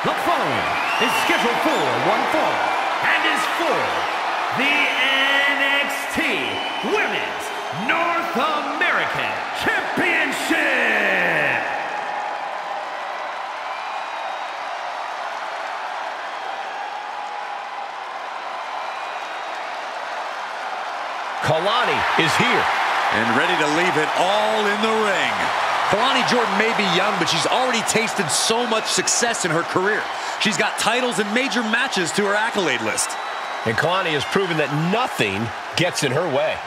The following is scheduled for one fall and is for the NXT Women's North American Championship. Kalani is here and ready to leave it all in the ring. Kalani Jordan may be young, but she's already tasted so much success in her career. She's got titles and major matches to her accolade list. And Kalani has proven that nothing gets in her way.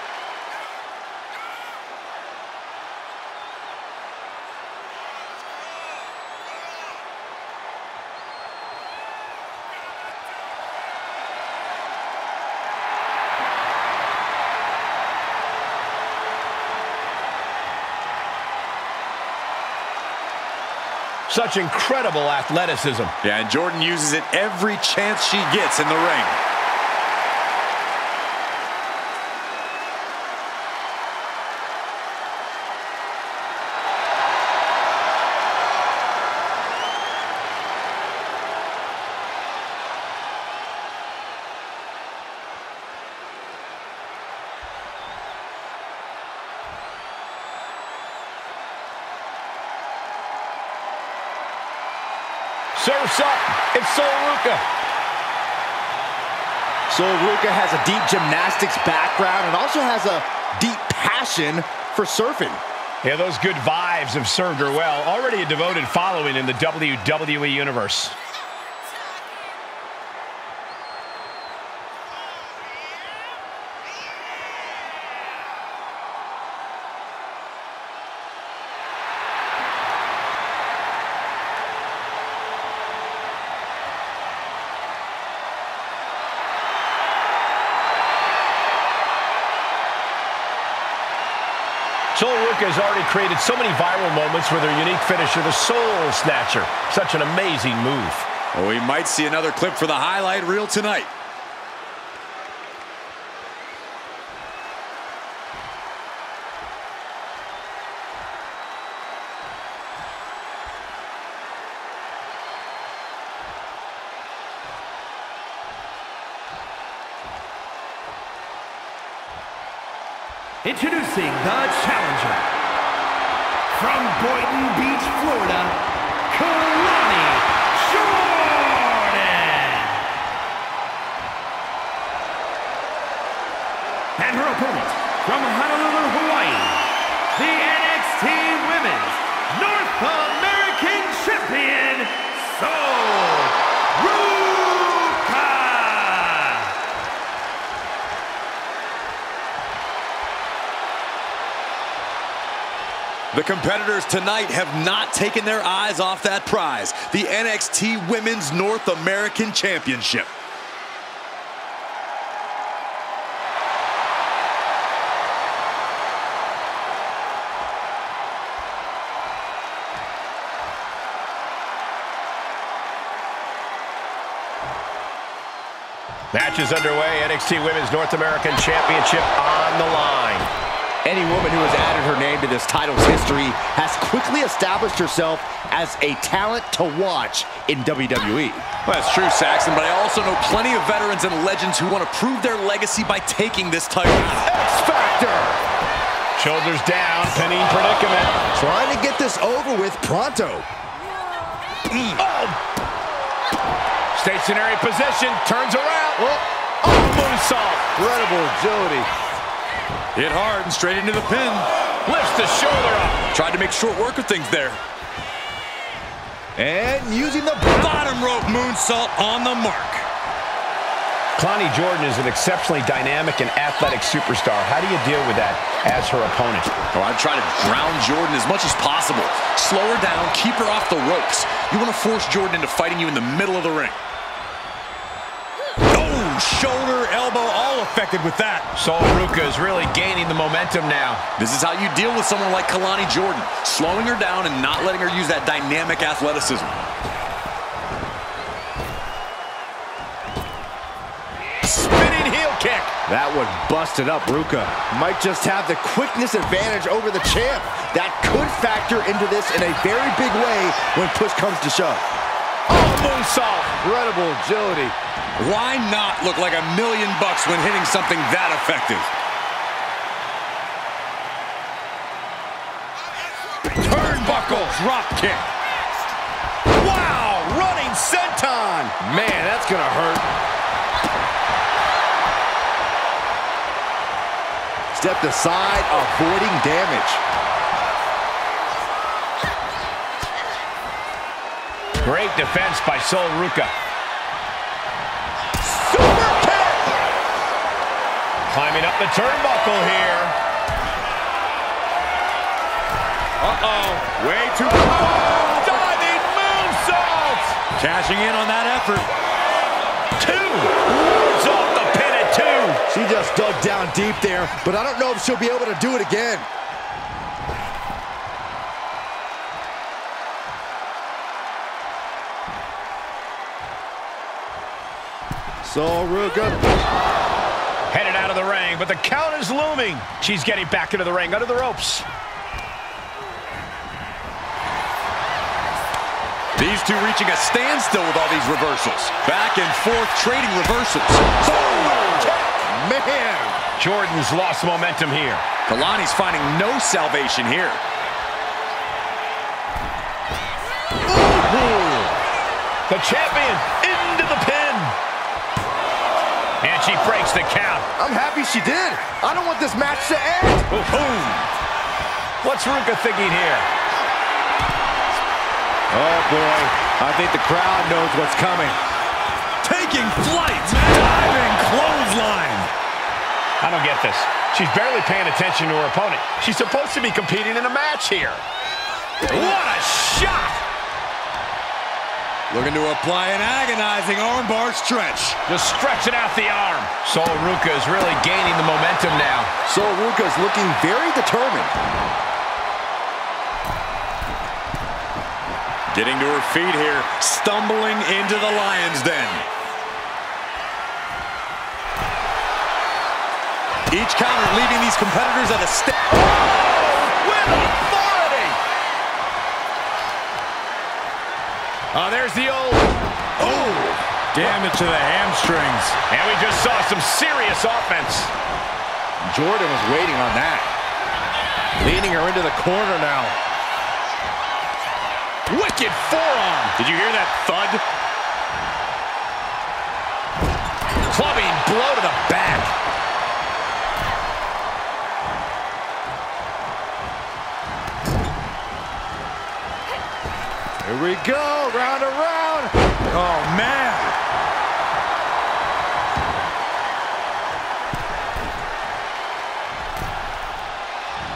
Such incredible athleticism. Yeah, and Jordan uses it every chance she gets in the ring. Surf's up. It's Sol Ruca. Sol Ruca has a deep gymnastics background and also has a deep passion for surfing. Yeah, those good vibes have served her well. Already a devoted following in the WWE Universe. Sol Ruca has already created so many viral moments with her unique finisher, the Soul Snatcher. Such an amazing move. Well, we might see another clip for the highlight reel tonight. Introducing the challenger, from Boynton Beach, Florida, Kalani Jordan. And her opponent, from Honolulu, Hawaii, the NXT Women's North American Champion, Sol Ruca. The competitors tonight have not taken their eyes off that prize, the NXT Women's North American Championship. Match is underway. NXT Women's North American Championship on the line. Any woman who has added her name to this title's history has quickly established herself as a talent to watch in WWE. Well, that's true, Saxton, but I also know plenty of veterans and legends who want to prove their legacy by taking this title. X-Factor! Shoulders down, pinning predicament. Trying to get this over with pronto. Oh! Stationary position, turns around. Moonsault. Incredible agility. Hit hard and straight into the pin. Lifts the shoulder up. Tried to make short work of things there. And using the bottom rope moonsault on the mark. Kalani Jordan is an exceptionally dynamic and athletic superstar. How do you deal with that as her opponent? Oh, I'd try to ground Jordan as much as possible. Slow her down, keep her off the ropes. You want to force Jordan into fighting you in the middle of the ring. Shoulder, elbow, all affected with that. Sol Ruca is really gaining the momentum now. This is how you deal with someone like Kalani Jordan, slowing her down and not letting her use that dynamic athleticism. Spinning heel kick. That one busted up Ruca. Might just have the quickness advantage over the champ. That could factor into this in a very big way when push comes to shove. Oh, moonsault. Incredible agility. Why not look like $1 million when hitting something that effective? Turnbuckle drop kick. Wow, running senton. Man, that's gonna hurt. Stepped aside, avoiding damage. Great defense by Sol Ruca. Super kick! Climbing up the turnbuckle here. Uh-oh. Way too far. Diving moonsault. Cashing in on that effort. 2. Wards off the pin at 2. She just dug down deep there, but I don't know if she'll be able to do it again. Sol Ruca. Headed out of the ring, but the count is looming. She's getting back into the ring, under the ropes. These two reaching a standstill with all these reversals. Back and forth trading reversals. Man! Jordan's lost momentum here. Kalani's finding no salvation here. Ooh. The champion into the pin. And she breaks the count. I'm happy she did. I don't want this match to end. Boom. What's Ruca thinking here? Oh, boy. I think the crowd knows what's coming. Taking flight. Diving clothesline. I don't get this. She's barely paying attention to her opponent. She's supposed to be competing in a match here. What a shot! Looking to apply an agonizing armbar stretch. Just stretching out the arm. Sol Ruca is really gaining the momentum now. Sol Ruca's looking very determined. Getting to her feet here, stumbling into the lion's den. Each counter leaving these competitors at a step. Oh, with authority! Oh, there's the old... Oh! Damage to the hamstrings. And we just saw some serious offense. Jordan was waiting on that. Leading her into the corner now. Wicked forearm. Did you hear that thud? Clubbing blow to the back. Here we go, round and round. Oh, man.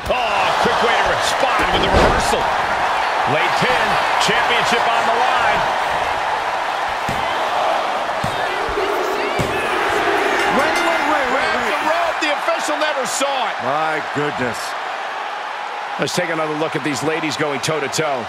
Oh, quick way to respond with the reversal. Late pin, championship on the line. Wait. The rope, the official never saw it. My goodness. Let's take another look at these ladies going toe-to-toe.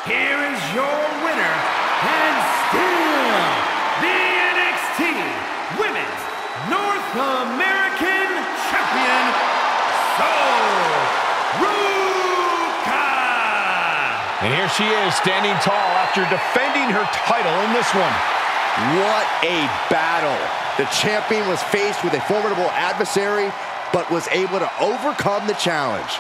Here is your winner, and still the NXT Women's North American Champion, Sol Ruca! And here she is, standing tall after defending her title in this one. What a battle. The champion was faced with a formidable adversary, but was able to overcome the challenge.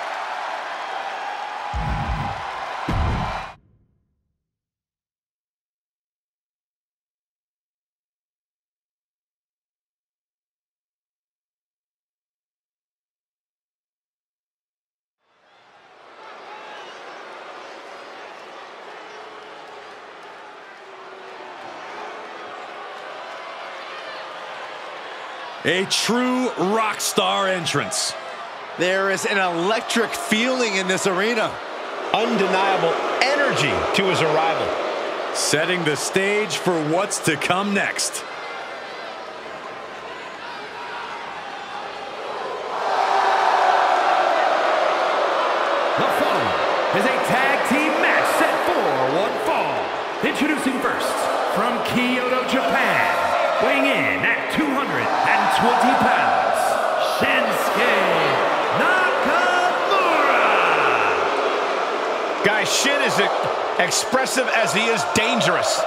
A true rock star entrance. There is an electric feeling in this arena. Undeniable energy to his arrival. Setting the stage for what's to come next. The following is a tag team match set for one fall. Introducing first, from Kyoto, Japan, weighing in at 220 pounds, Shinsuke Nakamura. Guys, Shin is expressive as he is dangerous.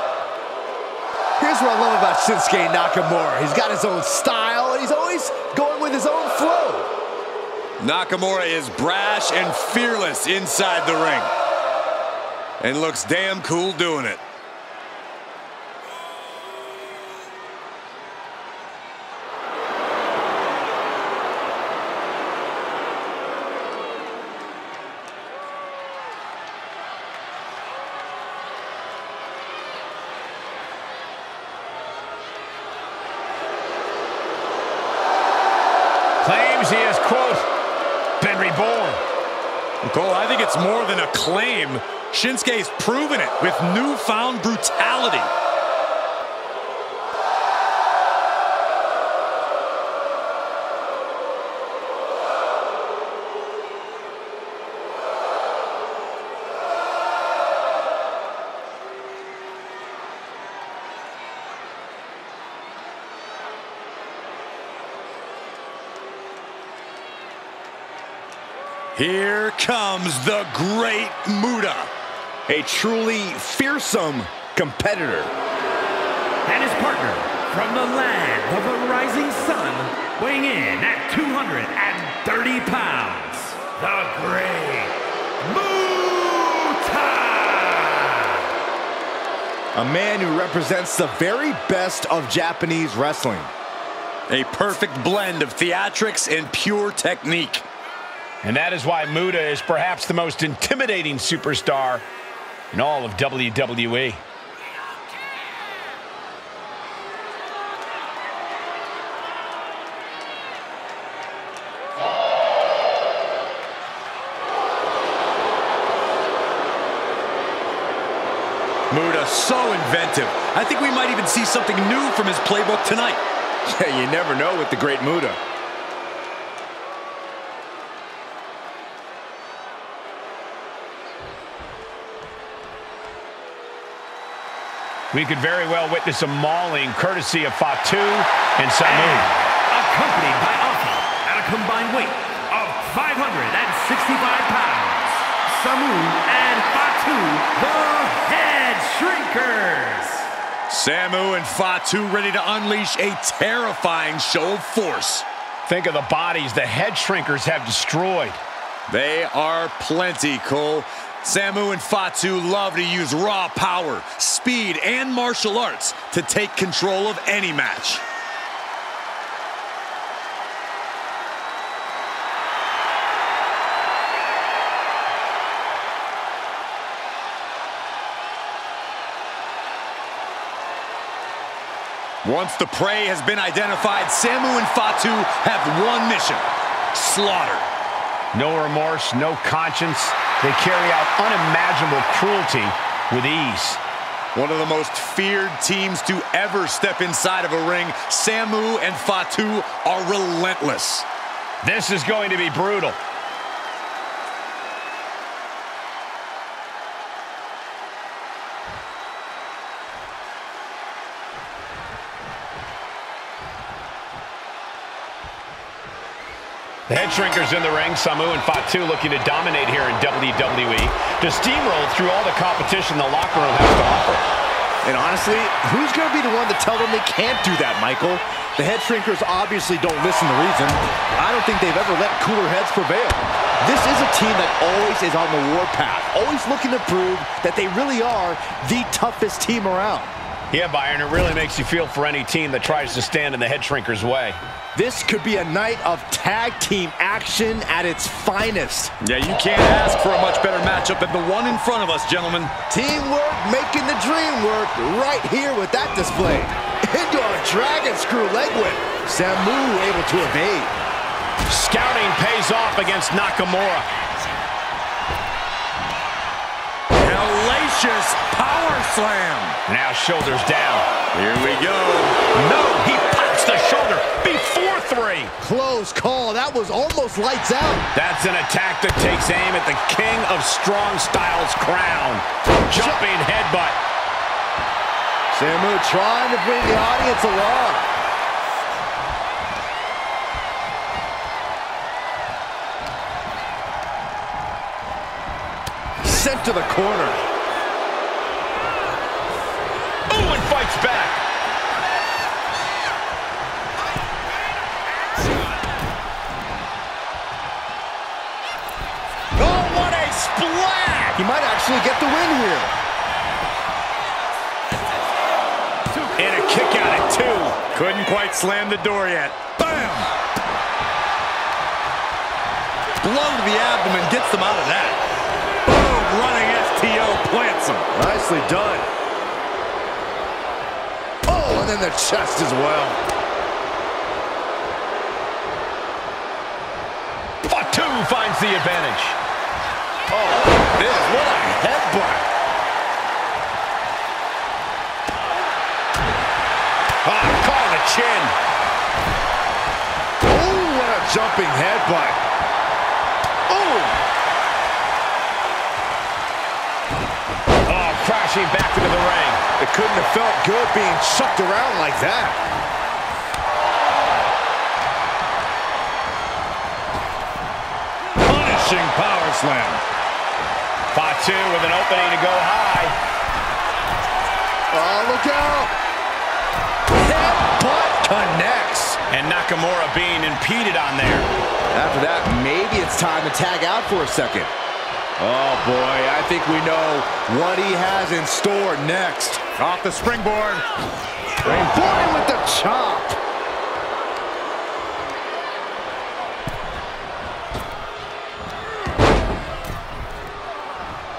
Here's what I love about Shinsuke Nakamura. He's got his own style, and he's always going with his own flow. Nakamura is brash and fearless inside the ring. And looks damn cool doing it. Claims he has, quote, been reborn. Cole, I think it's more than a claim. Shinsuke's proven it with newfound brutality. Here comes the Great Muta. A truly fearsome competitor. And his partner, from the land of the rising sun, weighing in at 230 pounds, the Great Muta! A man who represents the very best of Japanese wrestling. A perfect blend of theatrics and pure technique. And that is why Muta is perhaps the most intimidating superstar in all of WWE. Muta so inventive. I think we might even see something new from his playbook tonight. Yeah, you never know with the Great Muta. We could very well witness a mauling courtesy of Fatu and Samu. Accompanied by Alpha at a combined weight of 565 pounds, Samu and Fatu, the Head Shrinkers. Samu and Fatu ready to unleash a terrifying show of force. Think of the bodies the Head Shrinkers have destroyed. They are plenty, Cole. Samu and Fatu love to use raw power, speed, and martial arts to take control of any match. Once the prey has been identified, Samu and Fatu have one mission: slaughter. No remorse, no conscience. They carry out unimaginable cruelty with ease. One of the most feared teams to ever step inside of a ring, Samu and Fatu are relentless. This is going to be brutal. The Head Shrinkers in the ring. Samu and Fatu looking to dominate here in WWE, to steamroll through all the competition the locker room has to offer. And honestly, who's going to be the one to tell them they can't do that, Michael? The Head Shrinkers obviously don't listen to reason. I don't think they've ever let cooler heads prevail. This is a team that always is on the warpath, always looking to prove that they really are the toughest team around. Yeah, Byron, it really makes you feel for any team that tries to stand in the Head Shrinkers' way. This could be a night of tag team action at its finest. Yeah, you can't ask for a much better matchup than the one in front of us, gentlemen. Teamwork making the dream work right here with that display. And dragon screw leg whip. Samu able to evade. Scouting pays off against Nakamura. Hellacious power slam. Now shoulders down. Here we go. No, he pops the shoulder before 3. Close call. That was almost lights out. That's an attack that takes aim at the King of Strong Style's crown. Jumping headbutt. Samu trying to bring the audience along. Sent to the corner. Oh, and fights back. Oh, what a splash! He might actually get the win here. And a kick out at 2. Couldn't quite slam the door yet. Bam! Blow to the abdomen gets them out of that. Boom! Running STO plants him. Nicely done. Oh, and then the chest as well. Fatu finds the advantage. Oh, this, what a headbutt. Call the chin. Oh, what a jumping headbutt. Oh! Oh, crashing back into the ring. It couldn't have felt good being chucked around like that. Punishing power slam. Fatu with an opening to go high. Oh, look out. Headbutt connects. And Nakamura being impeded on there. After that, maybe it's time to tag out for a second. Oh, boy, I think we know what he has in store next. Off the springboard. Boy with the chop.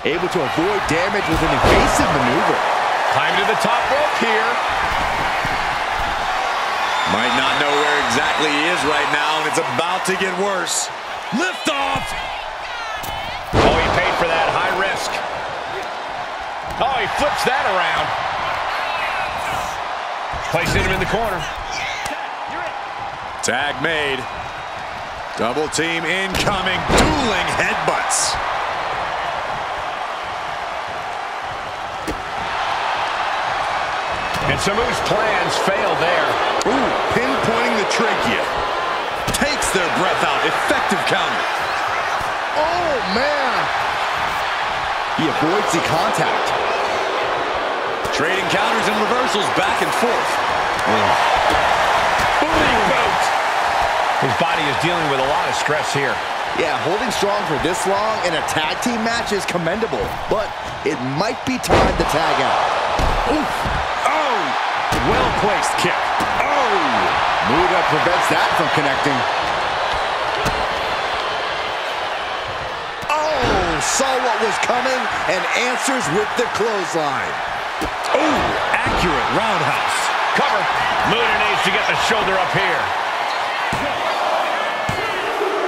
Able to avoid damage with an evasive maneuver. Climb to the top rope here. Might not know where exactly he is right now, and it's about to get worse. Lift off. Oh, he paid for that high risk. Oh, he flips that around. Placing him in the corner. Tag made. Double team incoming. Dueling headbutts. And Samu's plans fail there. Ooh, pinpointing the trachea. Takes their breath out. Effective counter. Oh, man. He avoids the contact. Trading counters and reversals back and forth. Booty boot. His body is dealing with a lot of stress here. Yeah, holding strong for this long in a tag team match is commendable, but it might be time to tag out. Oof. Oh! Well-placed kick. Oh! Muda prevents that from connecting. Oh! Saw what was coming and answers with the clothesline. Oh! Accurate roundhouse. Cover. Muda needs to get the shoulder up here.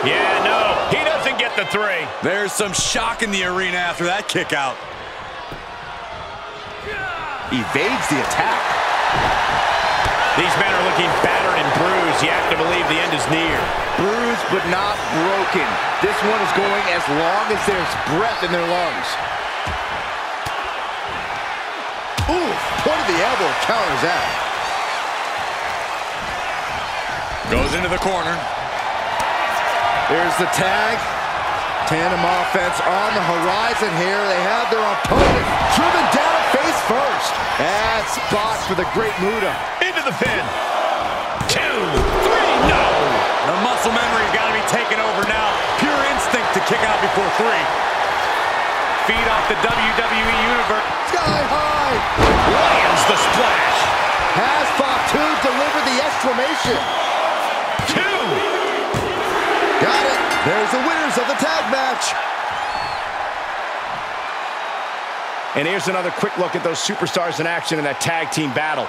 Yeah, no, he doesn't get the 3. There's some shock in the arena after that kick out. Evades the attack. These men are looking battered and bruised. You have to believe the end is near. Bruised but not broken. This one is going as long as there's breath in their lungs. Ooh, point of the elbow counters that. Goes into the corner. There's the tag. Tandem offense on the horizon here. They have their opponent driven down face first. Bad spot for the great Muda. Into the pin. 2, 3, no! The muscle memory's got to be taken over now. Pure instinct to kick out before 3. Feed off the WWE Universe. Sky high. Lands the splash. Has Fatu delivered the exclamation. 2. Got it. There's the winners of the tag match. And here's another quick look at those superstars in action in that tag team battle.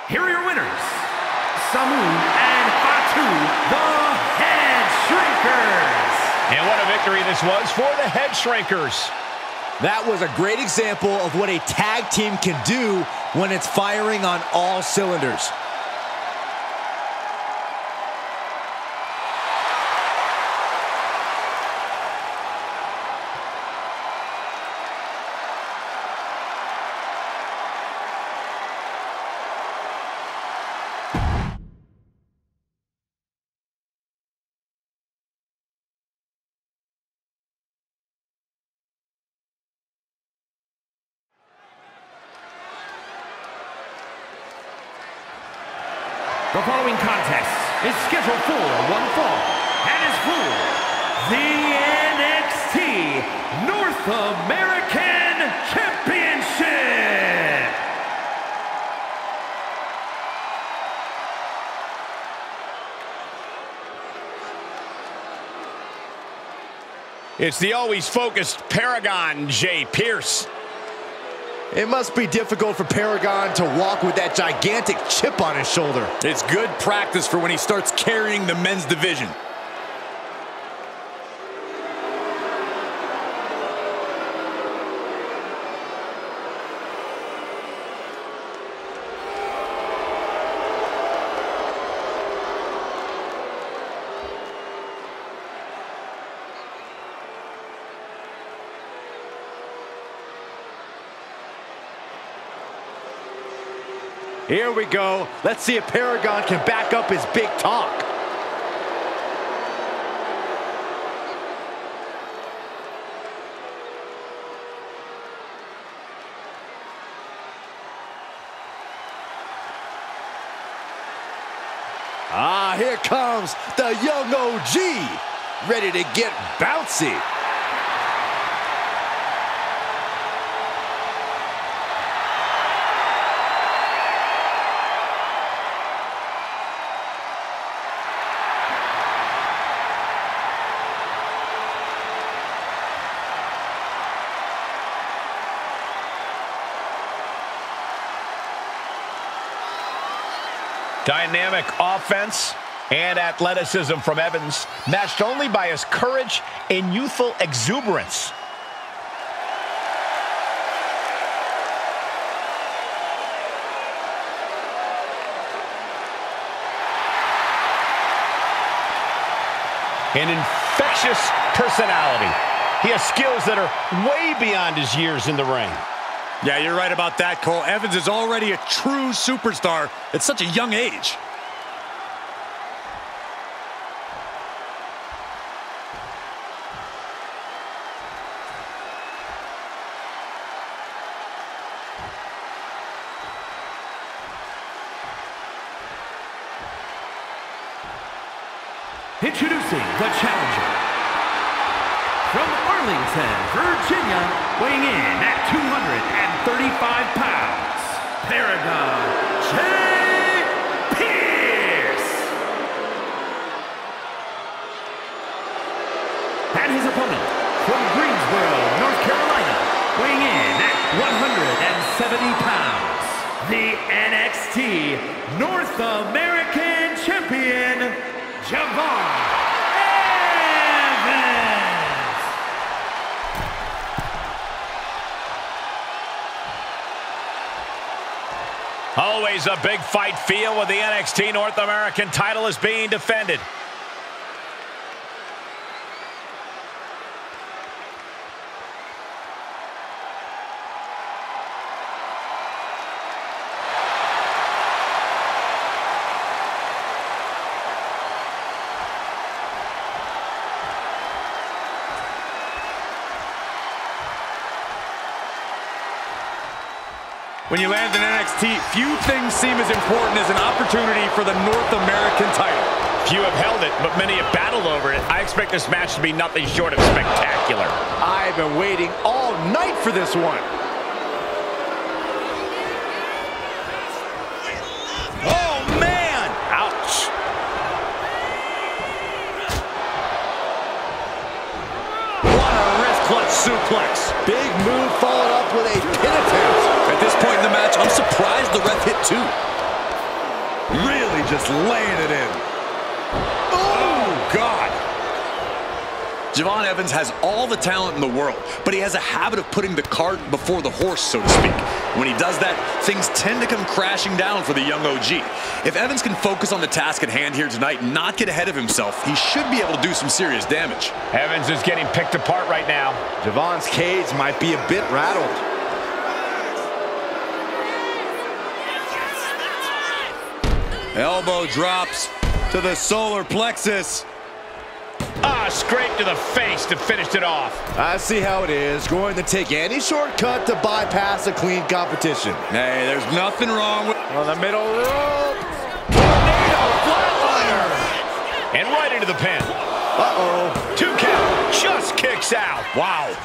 here are your winners, Samu and Fatu, the Head Shrinkers. And what a victory this was for the Head Shrinkers. That was a great example of what a tag team can do when it's firing on all cylinders. The following contest is scheduled for one fall and is for the NXT North American Championship. It's the always focused Paragon, Jay Pierce. It must be difficult for Paragon to walk with that gigantic chip on his shoulder. It's good practice for when he starts carrying the men's division. Here we go. Let's see if Paragon can back up his big talk. Ah, here comes the young OG, ready to get bouncy. Dynamic offense and athleticism from Evans, matched only by his courage and youthful exuberance. An infectious personality. He has skills that are way beyond his years in the ring. Yeah, you're right about that, Cole. Evans is already a true superstar at such a young age. Introducing the challenger, from Arlington, Virginia, weighing in at 235 pounds, Paragon Jay Pierce. And his opponent, from Greensboro, North Carolina, weighing in at 170 pounds, the NXT North American Champion, Javon. Always a big fight feel when the NXT North American title is being defended. When you land in NXT, few things seem as important as an opportunity for the North American title. Few have held it, but many have battled over it. I expect this match to be nothing short of spectacular. I've been waiting all night for this one. Oh, man! Ouch. What a wrist clutch suplex. Big move followed up with a pin attempt. At this point in the match, I'm surprised the ref hit two. just laying it in. Oh, God. Javon Evans has all the talent in the world, but he has a habit of putting the cart before the horse, so to speak. When he does that, things tend to come crashing down for the young OG. If Evans can focus on the task at hand here tonight and not get ahead of himself, he should be able to do some serious damage. Evans is getting picked apart right now. Javon's cage might be a bit rattled. Elbow drops to the solar plexus. Scrape to the face to finish it off. I see how it is. Going to take any shortcut to bypass a clean competition. Hey, there's nothing wrong with... On the middle rope. Tornado flatliner. And right into the pin. Uh-oh. 2 count. Just kicks out. Wow.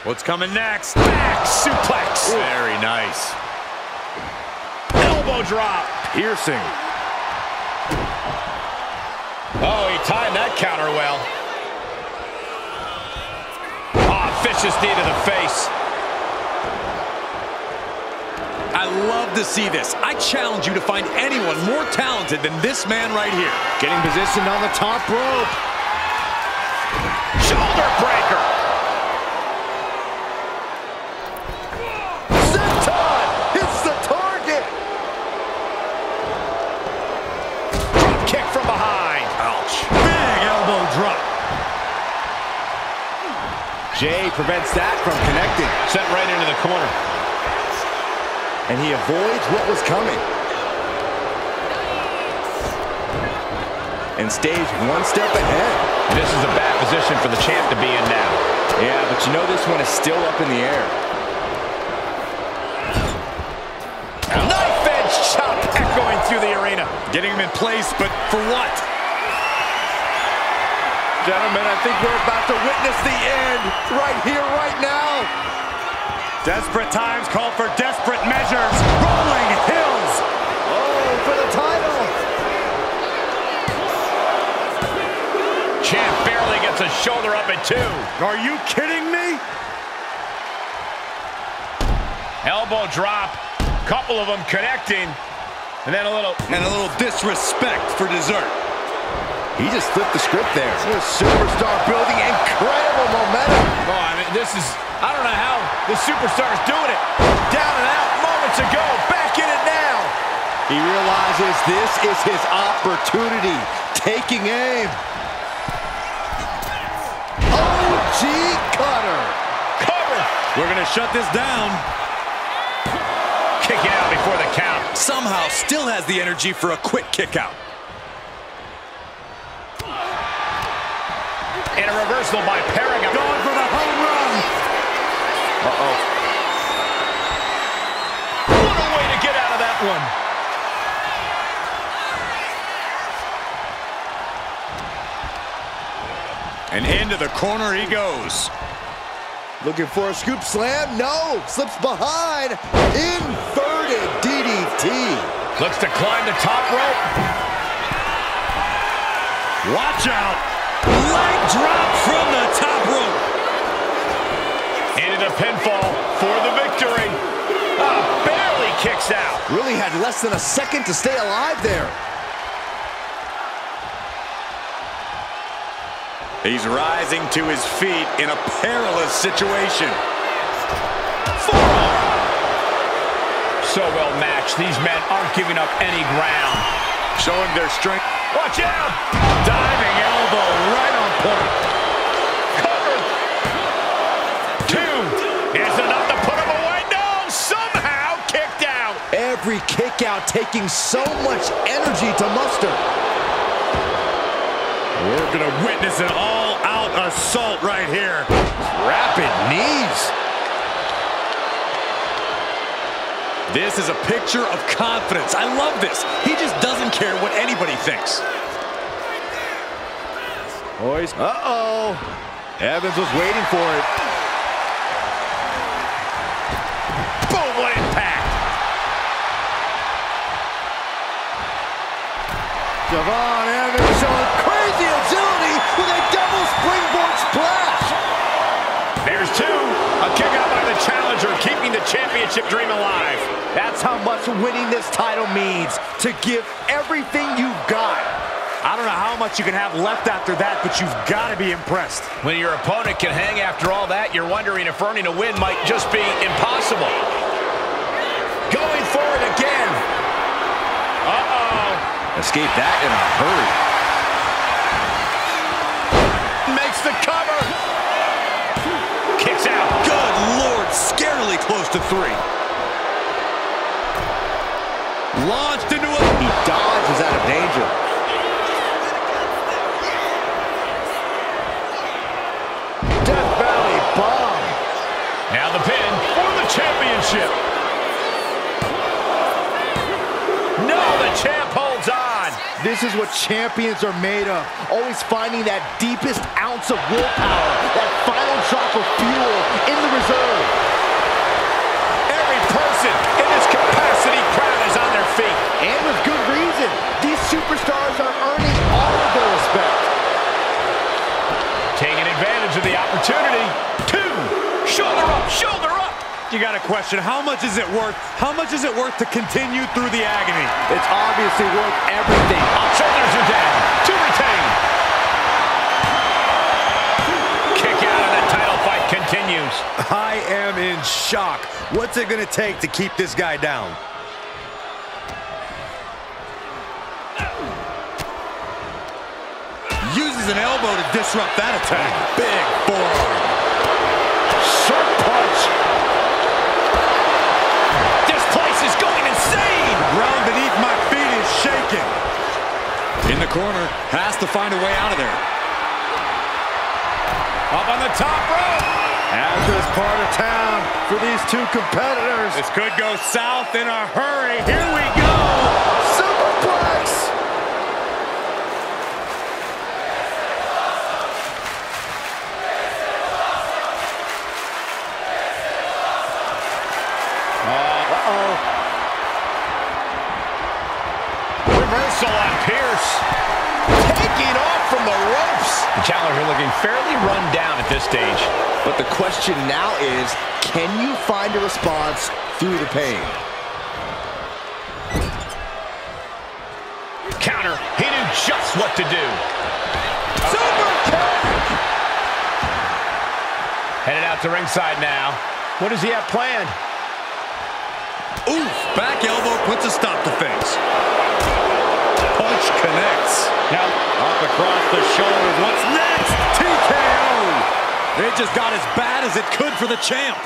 What's coming next? Back suplex. Very nice. Elbow drop. Piercing. Oh, he timed that counter well. Vicious knee to the face. I love to see this. I challenge you to find anyone more talented than this man right here. Getting positioned on the top rope. Shoulder breaker. Hits the target. Drop kick from behind. Ouch. Big elbow drop. Jay prevents that from connecting. Sent right into the corner. And he avoids what was coming. And stays one step ahead. This is a bad position for the champ to be in now. Yeah, but you know this one is still up in the air. Knife edge chop echoing through the arena. Getting him in place, but for what? Gentlemen, I think we're about to witness the end right here, right now. Desperate times call for desperate measures. Rolling hills. Oh, for the title. Champ barely gets a shoulder up at 2. Are you kidding me? Elbow drop. Couple of them connecting. And then a little disrespect for dessert. He just flipped the script there. What a superstar building incredible momentum. Oh, I mean, I don't know how the superstar is doing it. Down and out moments ago, back in it now. He realizes this is his opportunity. Taking aim. OG cutter. Cover. We're going to shut this down. Kicking out before the count. Somehow still has the energy for a quick kick out. And a reversal by pairing up. Going for the home run. Uh-oh. What a way to get out of that one. And into the corner he goes. Looking for a scoop slam. No. Slips behind. Inverted DDT. Looks to climb the top rope. Watch out. Leg drop from the top rope. Into the pinfall for the victory. Barely kicks out. Really had less than a second to stay alive there. He's rising to his feet in a perilous situation. Forearm. So well matched. These men aren't giving up any ground. Showing their strength. Watch out. Diving elbow right on point. Cover. 2 is enough to put him away. No, somehow kicked out. Every kick out taking so much energy to muster. We're going to witness an all-out assault right here. Rapid knees. This is a picture of confidence. I love this. He just doesn't care what anybody thinks. Boys. Uh-oh. Evans was waiting for it. Boom, what impact. Devon Evans showing crazy agility with a double springboard splash. There's two. A kick out by the challenger, keeping the championship dream alive. That's how much winning this title means, to give everything you've got. I don't know how much you can have left after that, but you've got to be impressed. When your opponent can hang after all that, you're wondering if earning a win might just be impossible. Going for it again. Uh-oh. Escape that in a hurry. Makes the cover. Kicks out. Good Lord, scarily close to 3. Launched into a... He dodges out of danger. Death Valley bomb. Now the pin for the championship. No, the champ holds on. This is what champions are made of. Always finding that deepest ounce of willpower, that final drop of fuel in the reserve. Every person in this capacity crowd is on their feet. And with good reason. These superstars are earning all of their respect. Taking advantage of the opportunity. 2. Shoulder up, shoulder up. You got to question, how much is it worth? How much is it worth to continue through the agony? It's obviously worth everything. Shoulders are down. To retain. Kick out and the title fight continues. I am in shock. What's it going to take to keep this guy down? Uses an elbow to disrupt that attack. Big forearm. Sharp punch. This place is going insane. Ground beneath my feet is shaking. In the corner, has to find a way out of there. Up on the top rope. Hazardous part of town for these two competitors. This could go south in a hurry. Here we go. Superplex. Reversal on Pierce. Taking off from the ropes. The challenger looking fairly run down at this stage. But the question now is, can you find a response through the pain? Counter. He knew just what to do. Super kick! Headed out to ringside now. What does he have planned? Oof, back elbow puts a stop to things. Punch connects. Now, up across the shoulders. What's next? TKO! It just got as bad as it could for the champ.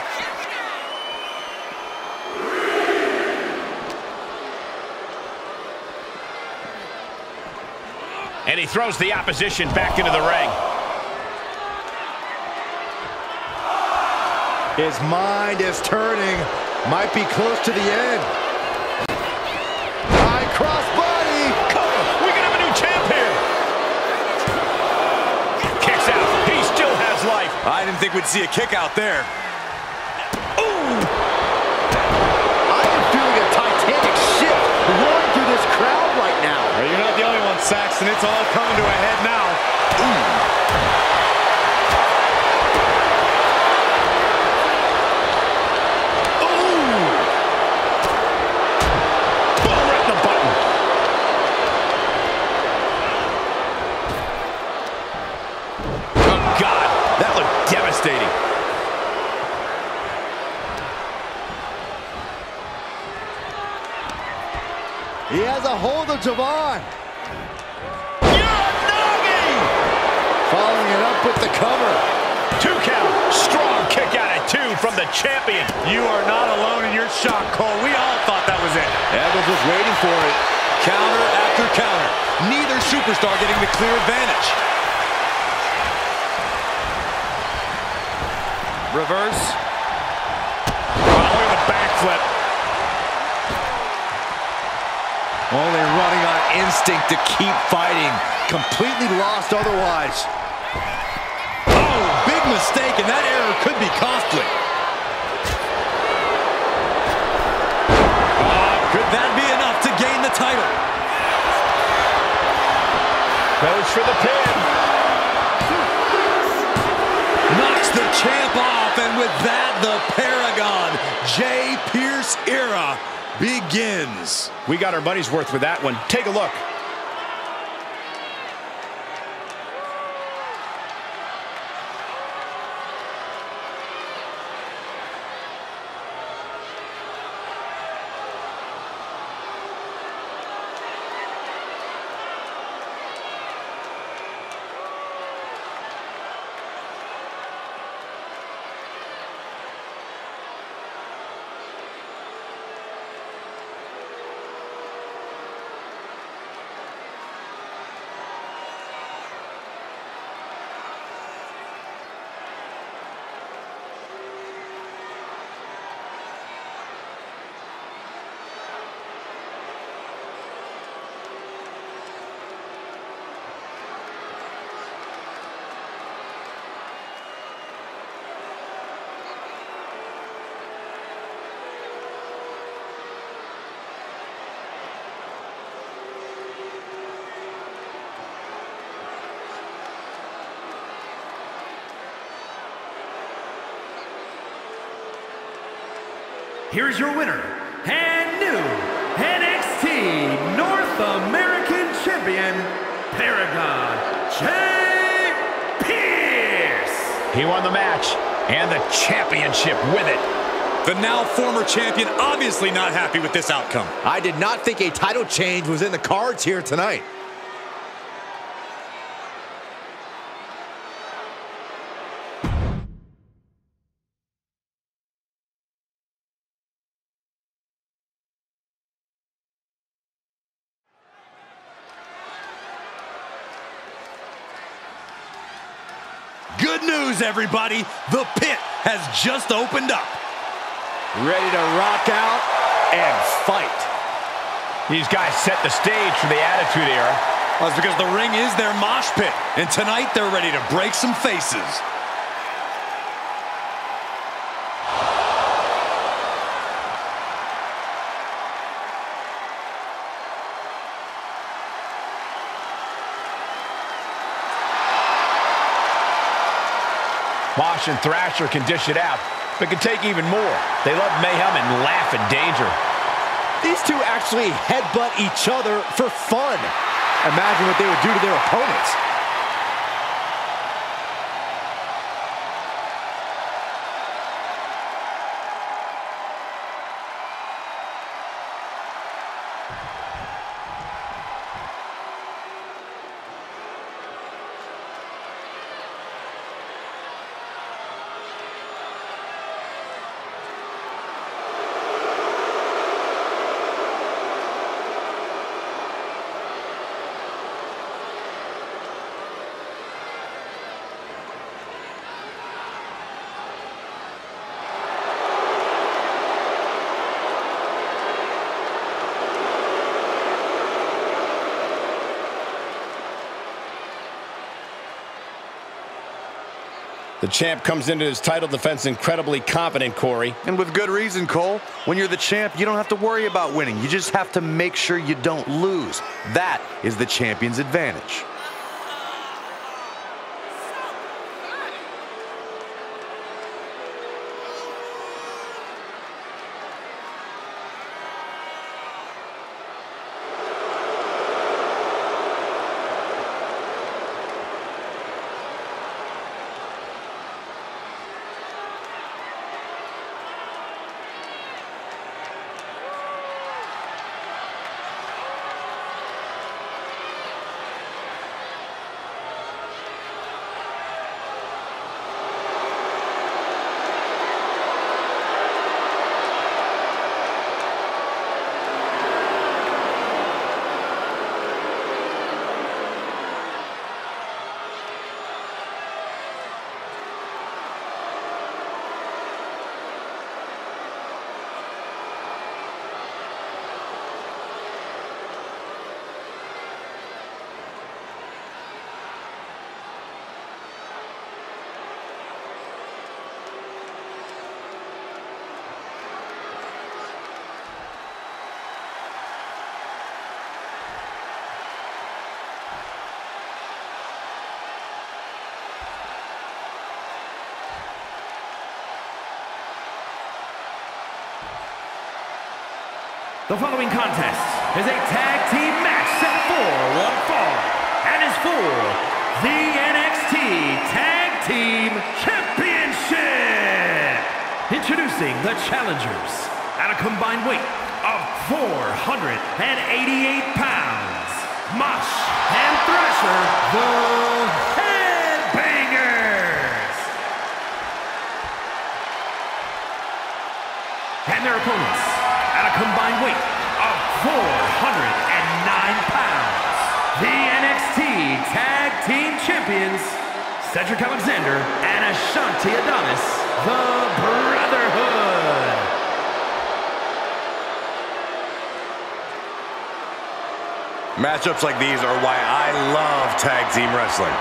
And he throws the opposition back into the ring. His mind is turning. Might be close to the end. High cross body. We can have a new champ here. Kicks out. He still has life. I didn't think we'd see a kick out there. Ooh. I am feeling a titanic shift rolling through this crowd right now. Well, you're not the only one, Saxton. It's all coming to a head now. Ooh. He has a hold of Javon. Following it up with the cover. 2 count. Strong kick out at 2 from the champion. You are not alone in your shock, Cole. We all thought that was it. Evans was waiting for it. Counter after counter. Neither superstar getting the clear advantage. Reverse. Oh, look at the backflip. Only running on instinct to keep fighting. Completely lost otherwise. Oh, big mistake, and that error could be costly. Could that be enough to gain the title? Goes for the pin. Knocks the champ off, and with that, the Paragon J. Pierce era begins. We got our money's worth with that one. Take a look. Here's your winner, and new NXT North American Champion, Paragon J. Pierce. He won the match and the championship with it. The now former champion obviously not happy with this outcome. I did not think a title change was in the cards here tonight. Good news, everybody. The pit has just opened up. Ready to rock out and fight. These guys set the stage for the Attitude Era. Well, that's because the ring is their mosh pit, and tonight they're ready to break some faces. Mosh and Thrasher can dish it out, but can take even more. They love mayhem and laugh at danger. These two actually headbutt each other for fun. Imagine what they would do to their opponents. The champ comes into his title defense incredibly confident, Corey. And with good reason, Cole. When you're the champ, you don't have to worry about winning. You just have to make sure you don't lose. That is the champion's advantage. The following contest is a tag team match set for one fall and is for the NXT Tag Team Championship. Introducing the challengers at a combined weight of 488 pounds, Mosh and Thrasher, the Headbangers. And their opponents at a combined weight of 409 pounds, the NXT Tag Team Champions, Cedric Alexander and Ashanti Adonis, the Brotherhood. Matchups like these are why I love tag team wrestling.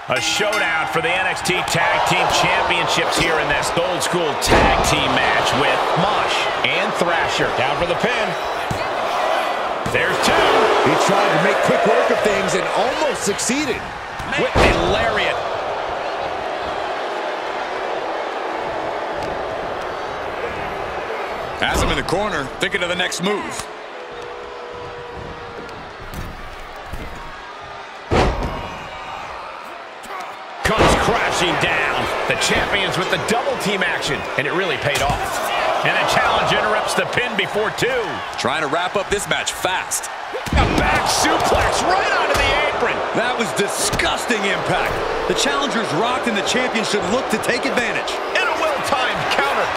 A showdown for the NXT Tag Team Championships here in this old school tag team match with Mosh and Thrasher. Down for the pin. There's two. He tried to make quick work of things and almost succeeded. With a lariat. Has him in the corner, thinking of the next move. Comes crashing down. The champions with the double team action, and it really paid off. And the challenge interrupts the pin before two. Trying to wrap up this match fast. A back suplex right onto the apron. That was disgusting impact. The challengers rocked and the champion should look to take advantage. And a well-timed counter.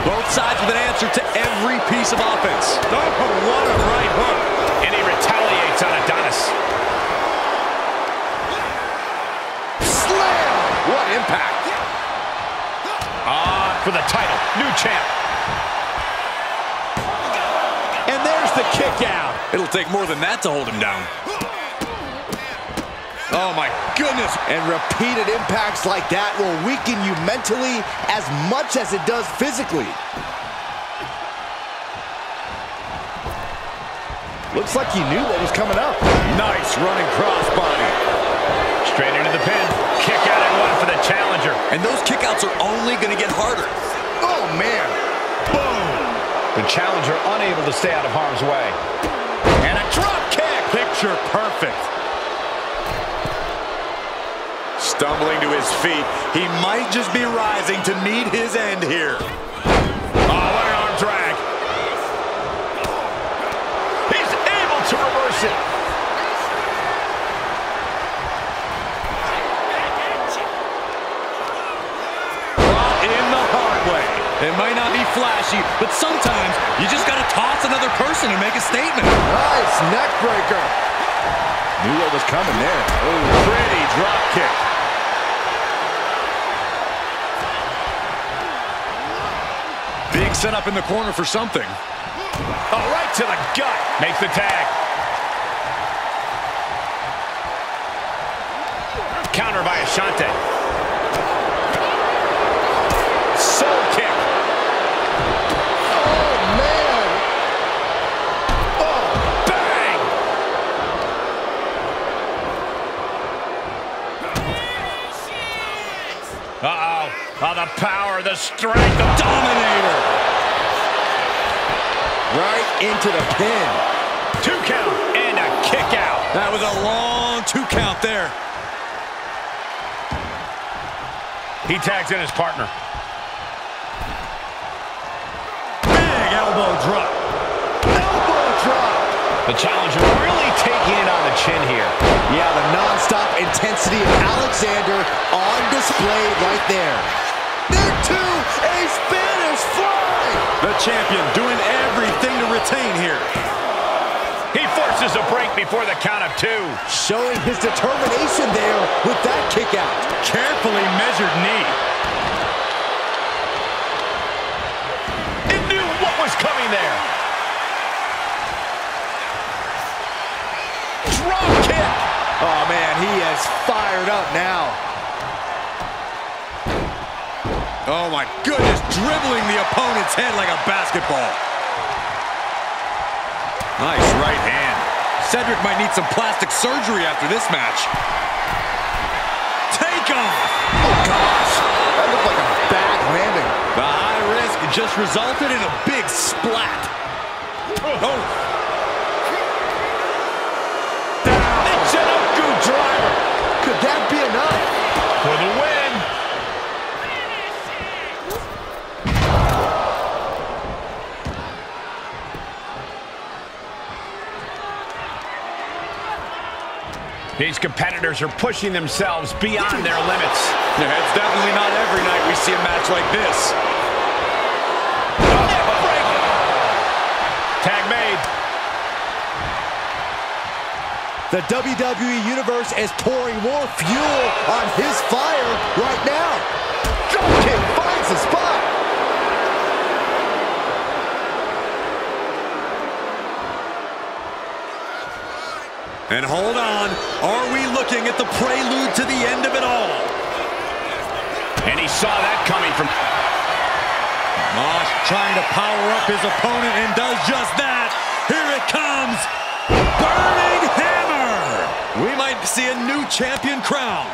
Both sides with an answer to every piece of offense. Oh, what a right hook. And he retaliates on Adonis. Slam! What impact! On for the title. New champ. And there's the kick out. It'll take more than that to hold him down. Oh my goodness. And repeated impacts like that will weaken you mentally as much as it does physically. Looks like he knew what was coming up. Nice running crossbody. Straight into the pin. Kick out and one for the challenger. And those kickouts are only going to get harder. Oh, man. Boom. The challenger unable to stay out of harm's way. And a drop kick. Picture perfect. Stumbling to his feet. He might just be rising to meet his end here. Oh, what an arm drag. He's able to reverse it. Brought in the hard way. It might not be flashy, but sometimes you just got to toss another person and make a statement. Nice neck breaker. Knew what was coming there. Oh, pretty drop kick. Being set up in the corner for something. Oh, right to the gut. Makes the tag. Counter by Ashanti. Soul kick. Oh, man. Oh, bang. Uh-oh. Oh, the power, the strength, the Dominator. Right into the pin. 2 count and a kick out. That was a long 2 count there. He tags in his partner. Big elbow drop. Elbow drop. The challenger really taking it on the chin here. Yeah, the non-stop intensity of Alexander on display right there. There too, a Spanish fly. The champion doing everything to retain here. He forces a break before the count of 2. Showing his determination there with that kick out. Carefully measured knee. He knew what was coming there. Drop kick. Oh man, he is fired up now. Oh my goodness, dribbling the opponent's head like a basketball. Nice right hand. Cedric might need some plastic surgery after this match. Take off! Oh gosh, that looked like a bad landing. The high risk just resulted in a big splat. Oh! Michinoku driver. Could that be enough? For the win. These competitors are pushing themselves beyond their limits. Yeah, it's definitely not every night we see a match like this. Tag made. The WWE Universe is pouring more fuel on his fire right now. Dropkick finds the spot. And hold on, are we looking at the prelude to the end of it all? And he saw that coming from... Mosh trying to power up his opponent and does just that. Here it comes. Burning hammer. We might see a new champion crowned.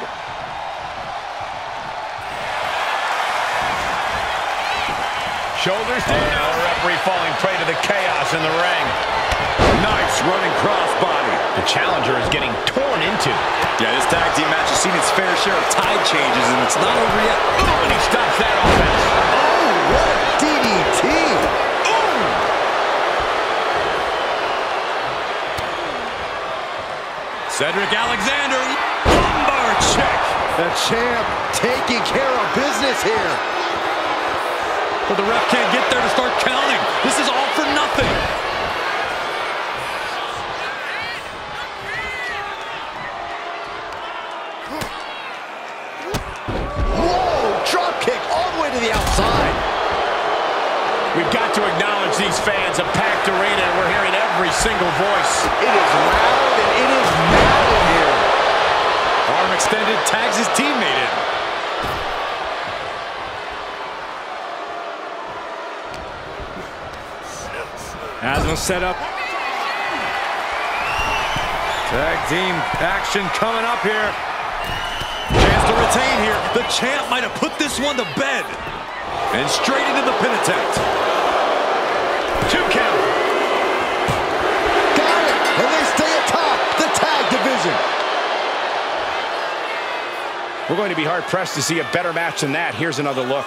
Shoulders down. Now the referee falling prey to the chaos in the ring. Nice running crossbody. The challenger is getting torn into. Yeah, this tag team match has seen its fair share of tide changes, and it's not over yet. Oh, and he stops that offense. Oh, what a DDT. Cedric Alexander, lumbar check. The champ taking care of business here. But the ref can't get there to start counting. This is all for nothing. Whoa, drop kick all the way to the outside. We've got to acknowledge these fans, a packed arena, and we're hearing every single voice. It is loud and it is mad in here. Arm extended, tags his teammate in. Asma set up. Tag team action coming up here. Chance to retain here. The champ might have put this one to bed. And straight into the pin attempt. 2 count. Got it, and they stay atop the tag division. We're going to be hard-pressed to see a better match than that. Here's another look.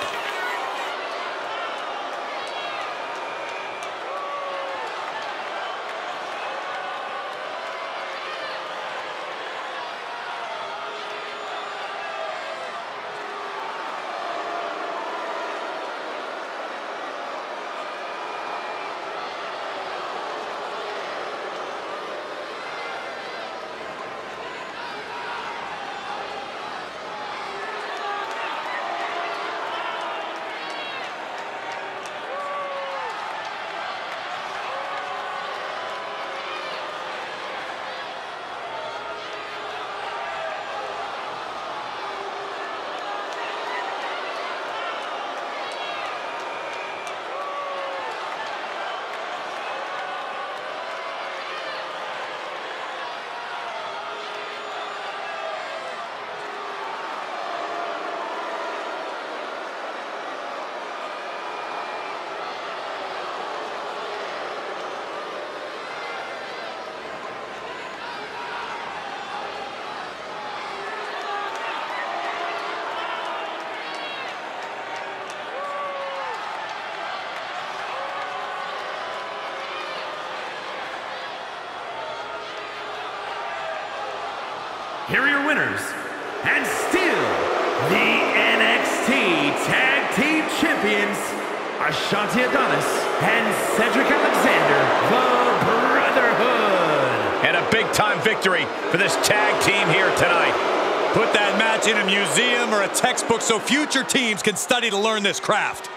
Here are your winners, and still the NXT Tag Team Champions, Ashanti Adonis and Cedric Alexander, the Brotherhood. And a big-time victory for this tag team here tonight. Put that match in a museum or a textbook so future teams can study to learn this craft.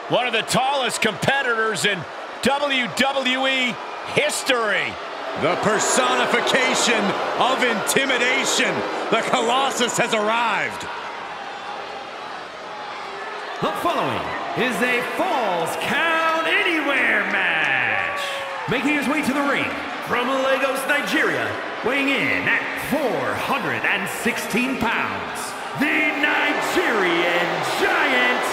One of the tallest competitors in WWE history. The personification of intimidation. The Colossus has arrived. The following is a Falls Count Anywhere match. Making his way to the ring from Lagos, Nigeria, weighing in at 416 pounds, the Nigerian Giant,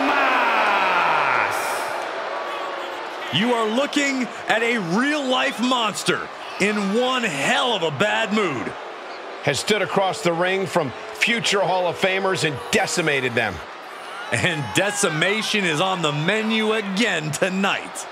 Omos! You are looking at a real-life monster in one hell of a bad mood. Has stood across the ring from future Hall of Famers and decimated them. And decimation is on the menu again tonight.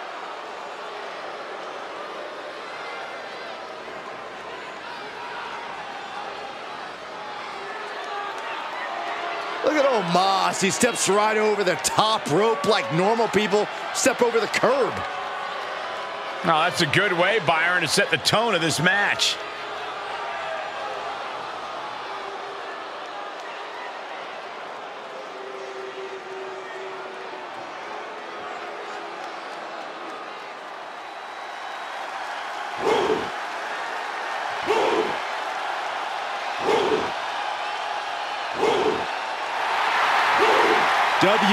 Look at Omos. He steps right over the top rope like normal people step over the curb. Oh, that's a good way, Byron, to set the tone of this match.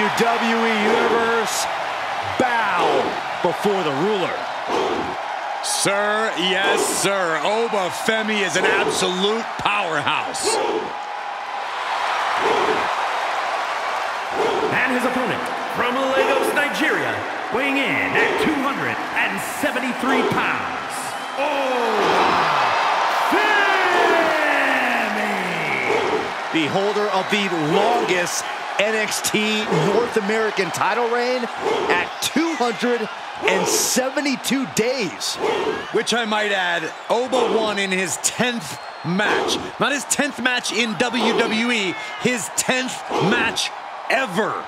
WWE Universe, bow before the ruler. Sir, yes, sir. Oba Femi is an absolute powerhouse. And his opponent from Lagos, Nigeria, weighing in at 273 pounds, Oba Femi! The holder of the longest NXT North American title reign at 272 days. Which I might add, Oba won in his 10th match. Not his 10th match in WWE, his 10th match ever.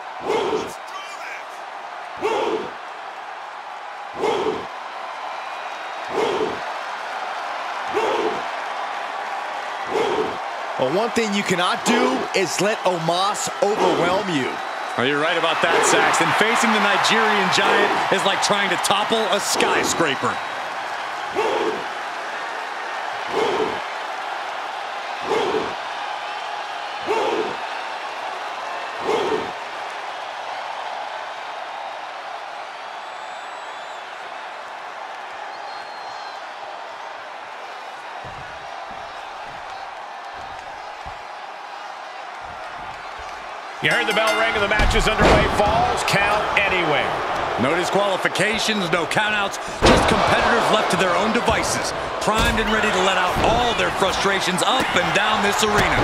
Well, one thing you cannot do is let Omos overwhelm you. Oh, you're right about that, Saxton. Facing the Nigerian Giant is like trying to topple a skyscraper. You heard the bell ring and the match is underway. Falls Count Anywhere. No disqualifications, no countouts, just competitors left to their own devices, primed and ready to let out all their frustrations up and down this arena.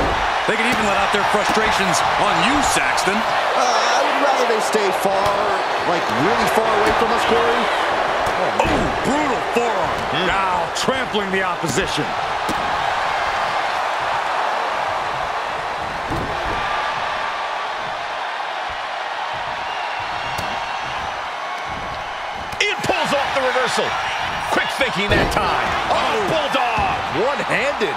They can even let out their frustrations on you, Saxton. I would rather they stay far, like really far away from us, Corey. Oh, brutal forearm. Now trampling the opposition. The reversal. Quick thinking that time. Oh, Bulldog. One-handed.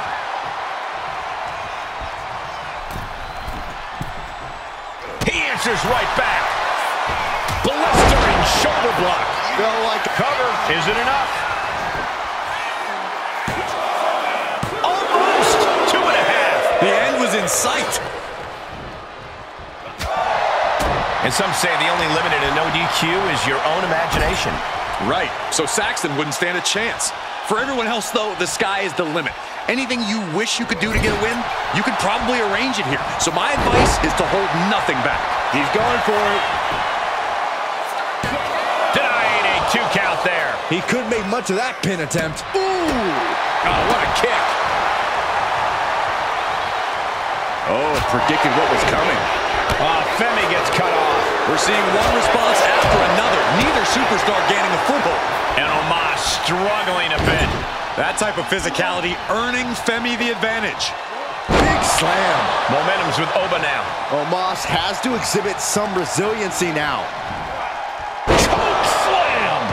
He answers right back. Blistering shoulder block. Felt like Cover isn't enough. Almost 2.5. The end was in sight. And some say the only limit in a no DQ is your own imagination. Right, so Saxton wouldn't stand a chance. For everyone else, though, the sky is the limit. Anything you wish you could do to get a win, you could probably arrange it here. So my advice is to hold nothing back. he's going for it. Denying a 2 count there. He couldn't make much of that pin attempt. Ooh! Oh, what a kick. Oh, predicted what was coming. Femi gets cut off. We're seeing one response after another. Neither superstar gaining a foothold. And Omos struggling a bit. That type of physicality earning Femi the advantage. Big slam. Momentum's with Oba now. Omos has to exhibit some resiliency now. Choke slam.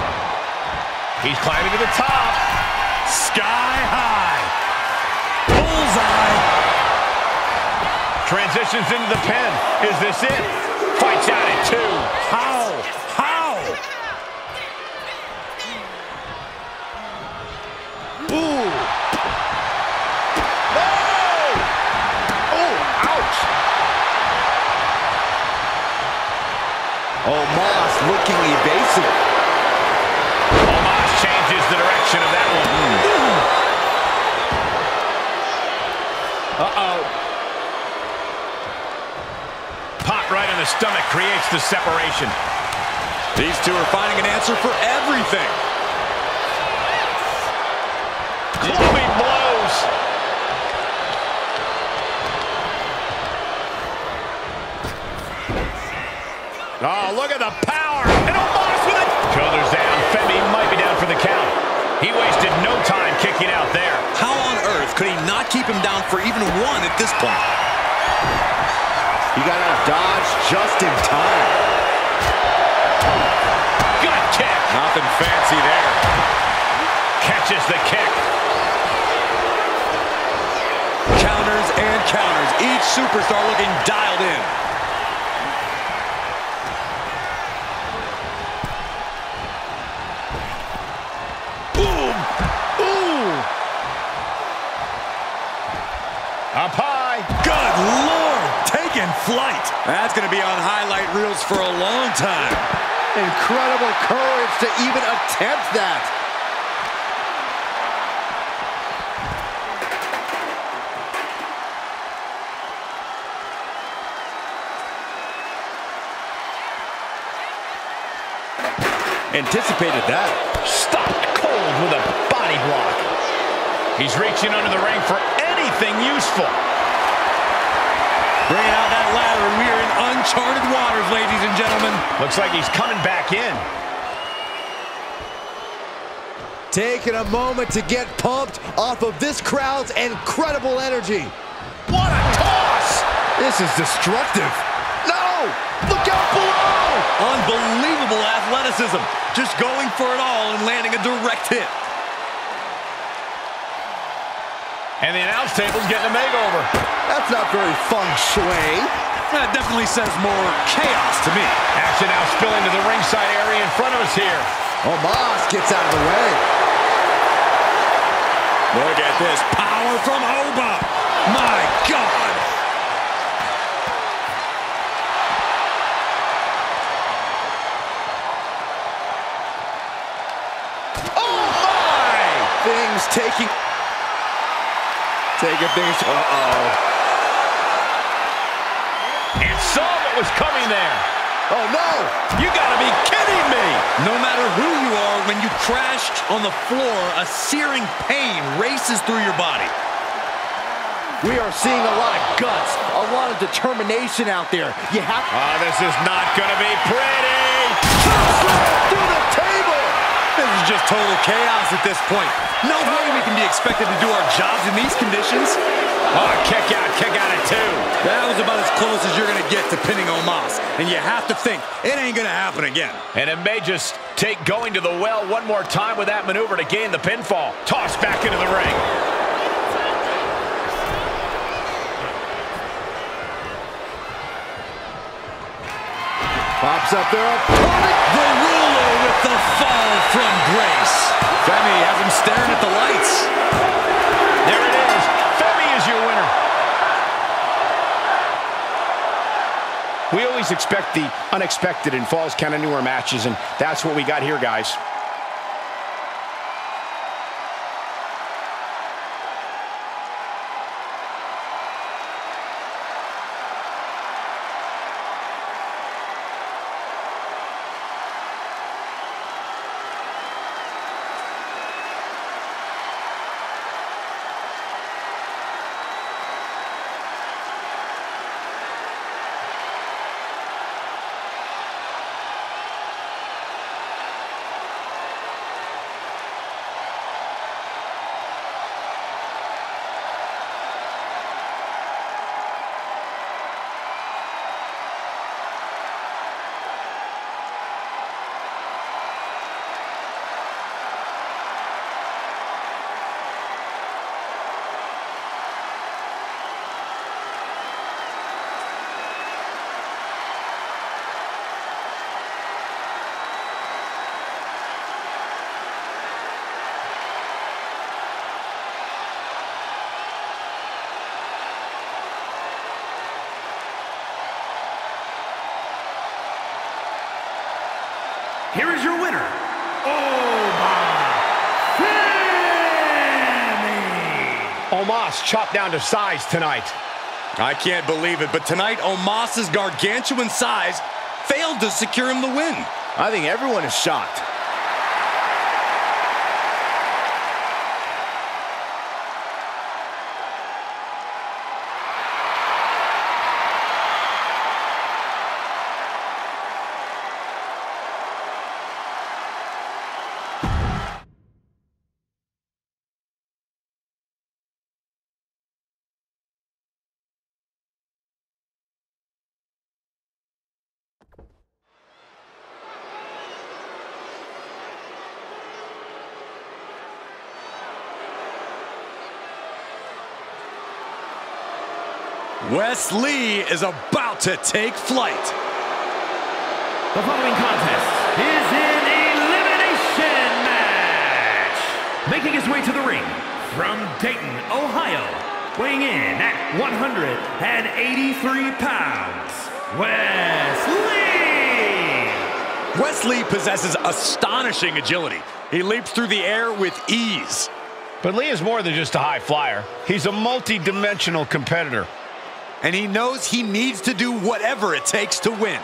He's climbing to the top. Sky high. Bullseye. Transitions into the pin. Is this it? Fights out at 2. How? Ooh. No! Oh, ouch. Omos looking evasive. Omos changes the direction of that one. Uh-oh. Pop right in the stomach creates the separation. These two are finding an answer for everything. Clubbing blows. Oh, look at the power. And Omos with it. Shoulders down. Femi might be down for the count. He wasted no time kicking out there. How on earth could he not keep him down for even one at this point? You got to dodge just in time. Good kick. Nothing fancy there. Catches the kick. Counters and counters. Each superstar looking dialed in. Boom. Ooh. Up high. Good Lord. Taking flight. That's going to be on highlight reels for a long time. Incredible courage to even attempt that. Anticipated that. Stopped cold with a body block. He's reaching under the ring for anything useful. Bringing out that ladder, and we are in uncharted waters, ladies and gentlemen. Looks like he's coming back in. Taking a moment to get pumped off of this crowd's incredible energy. What a toss! This is destructive. No! Look out below! Unbelievable athleticism. Just going for it all and landing a direct hit. And the announce table's getting a makeover. That's not very feng shui. That definitely says more chaos to me. Action now spilling to the ringside area in front of us here. Omos gets out of the way. Look at this power from Oba. My God. Oh, my! Things taking things. And saw what was coming there. Oh, no! You gotta be kidding me! No matter who you are, when you crash on the floor, a searing pain races through your body. We are seeing a lot of guts, a lot of determination out there. You have to... This is not gonna be pretty! through the table! This is just total chaos at this point. No way we can be expected to do our jobs in these conditions. Oh, kick out at 2. That was about as close as you're going to get to pinning Omos. And you have to think, it ain't going to happen again. And it may just take going to the well one more time with that maneuver to gain the pinfall. Toss back into the ring. Pops up there. The ruler with the fall from grace. Femi has him staring at the lights. There it is. Femi is your winner. We always expect the unexpected in Falls Count Anywhere matches, and that's what we got here, guys. here is your winner, Omos chopped down to size tonight. I can't believe it, but tonight Omos's gargantuan size failed to secure him the win. I think everyone is shocked. Wes Lee is about to take flight. The following contest is an elimination match. Making his way to the ring from Dayton, Ohio, weighing in at 183 pounds, Wes Lee. Wes Lee possesses astonishing agility. He leaps through the air with ease. But Lee is more than just a high flyer. He's a multi-dimensional competitor. And he knows he needs to do whatever it takes to win.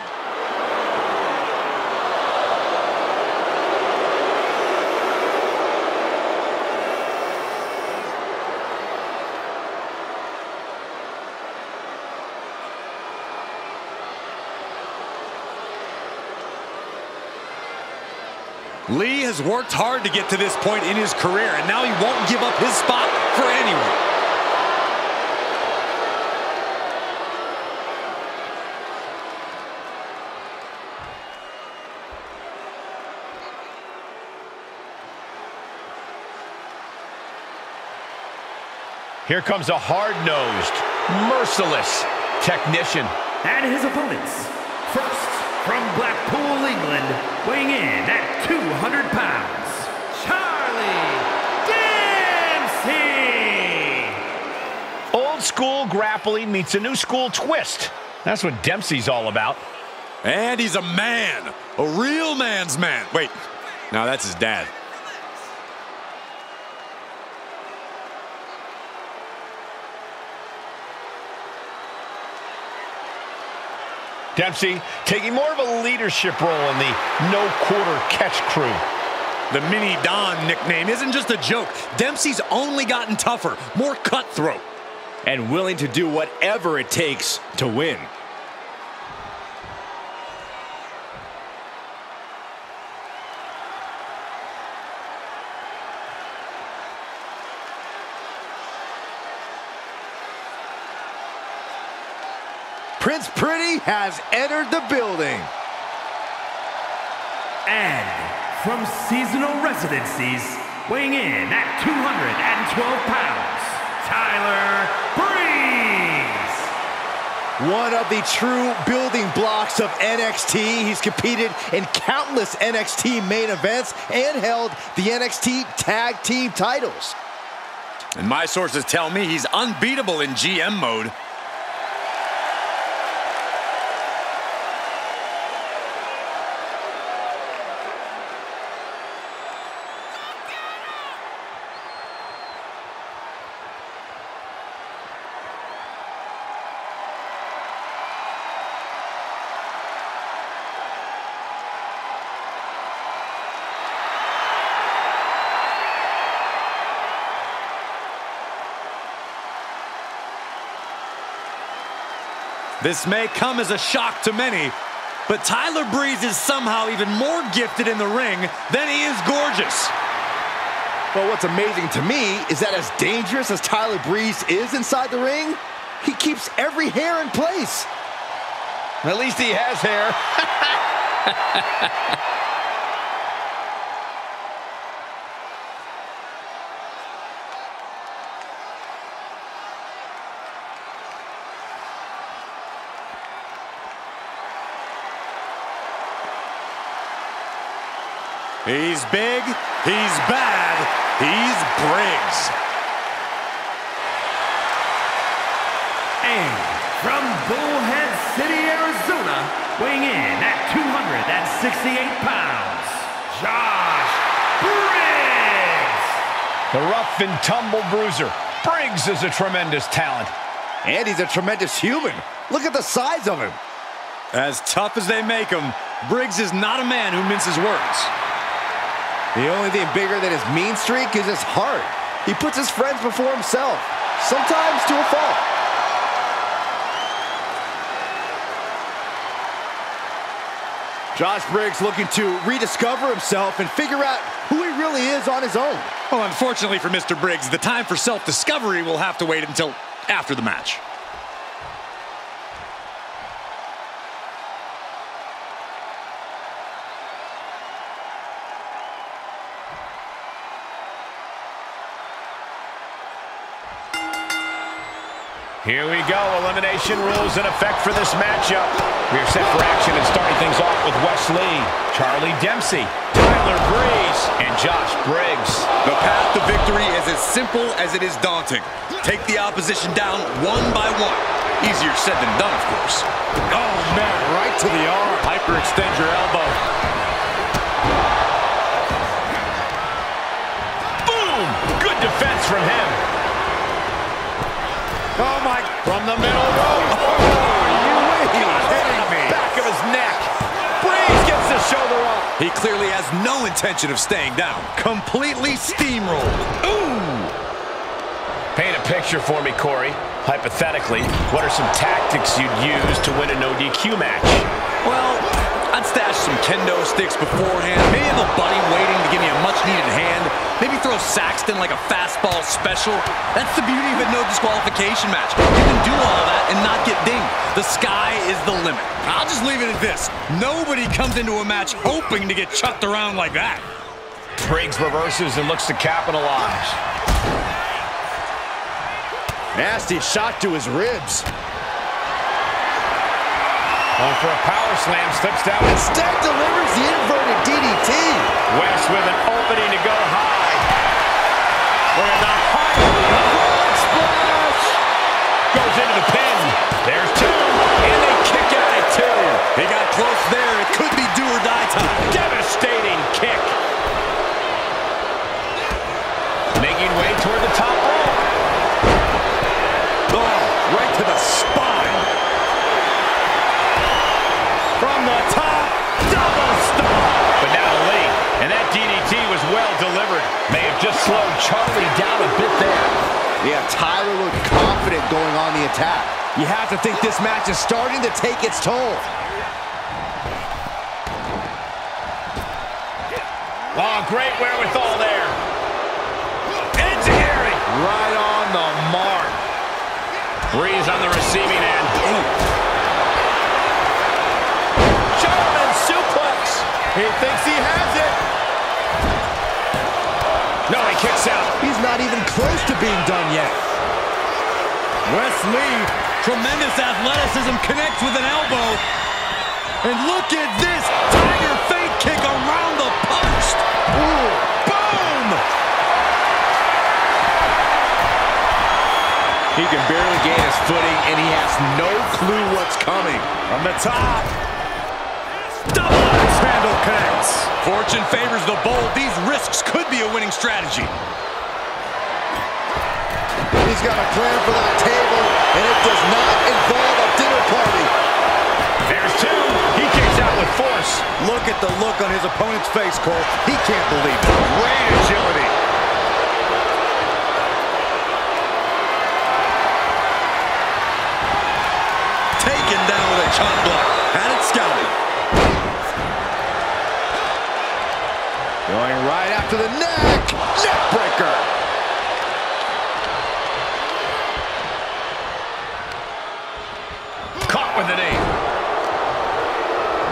Lee has worked hard to get to this point in his career, and now he won't give up his spot for anyone. Here comes a hard-nosed, merciless technician. And his opponents, first from Blackpool, England, weighing in at 200 pounds, Charlie Dempsey. Old school grappling meets a new school twist. That's what Dempsey's all about. And he's a man, a real man's man. Wait, no, that's his dad. Dempsey taking more of a leadership role in the no-quarter catch crew. The Mini Don nickname isn't just a joke. Dempsey's only gotten tougher, more cutthroat. And willing to do whatever it takes to win. Prince Pretty has entered the building. And from seasonal residencies, weighing in at 212 pounds, Tyler Breeze. One of the true building blocks of NXT. He's competed in countless NXT main events and held the NXT tag team titles. And my sources tell me he's unbeatable in GM mode. This may come as a shock to many, but Tyler Breeze is somehow even more gifted in the ring than he is gorgeous. Well, what's amazing to me is that as dangerous as Tyler Breeze is inside the ring, he keeps every hair in place. At least he has hair. He's big, he's bad, he's Briggs. And from Bullhead City, Arizona, weighing in at 268 pounds, Josh Briggs. The rough and tumble bruiser. Briggs is a tremendous talent. And he's a tremendous human. Look at the size of him. As tough as they make him, Briggs is not a man who minces words. The only thing bigger than his mean streak is his heart. He puts his friends before himself, sometimes to a fault. Josh Briggs looking to rediscover himself and figure out who he really is on his own. Well, unfortunately for Mr. Briggs, the time for self-discovery will have to wait until after the match. Here we go. Elimination rules in effect for this matchup. We are set for action and starting things off with Wes Lee, Charlie Dempsey, Tyler Breeze, and Josh Briggs. The path to victory is as simple as it is daunting. Take the opposition down one by one. Easier said than done, of course. Oh, man, right to the arm. Hyperextend your elbow. Boom! Good defense from him. Oh, my. From the middle rope. You kidding me? Back of his neck. Breeze gets the shoulder up. He clearly has no intention of staying down. Completely steamrolled. Ooh! Paint a picture for me, Corey. Hypothetically, what are some tactics you'd use to win a no DQ match? Well, I'd stash some kendo sticks beforehand. Maybe have a buddy waiting to give me a much-needed hand. Maybe throw Saxton like a fastball special. That's the beauty of a no disqualification match. You can do all of that and not get dinged. The sky is the limit. I'll just leave it at this. Nobody comes into a match hoping to get chucked around like that. Briggs reverses and looks to capitalize. Nasty shot to his ribs. Going for a power slam, slips down. Instead delivers the inverted DDT. West with an opening to go high. Look at the high splash. Goes into the pin. There's two, and they kick out at two. He got close there. It could be do or die time. Devastating kick. Making way toward the top rope. Oh, right to the spine. From the top, double stomp. But now Lee, and that DDT was well delivered. May have just slowed Charlie down a bit there. Yeah, Tyler looked confident going on the attack. You have to think this match is starting to take its toll. Oh, great wherewithal there. Enziguri. Right on the mark. Breeze on the receiving end. German suplex. He thinks he has it. No, he kicks out. He's not even close to being done yet. Wes Lee, tremendous athleticism, connects with an elbow. And look at this tiger fake kick around the post. Ooh, boom! He can barely gain his footing, and he has no clue what's coming. From the top. Double axe handle connects. Fortune favors the bold. These risks could be a winning strategy. He's got a plan for that table, and it does not involve a dinner party. There's two. He kicks out with force. Look at the look on his opponent's face, Cole. He can't believe it. Great agility. Taken down with a chop block. Had it scouted. Going right after the neck. Neck breaker. Caught with an knee.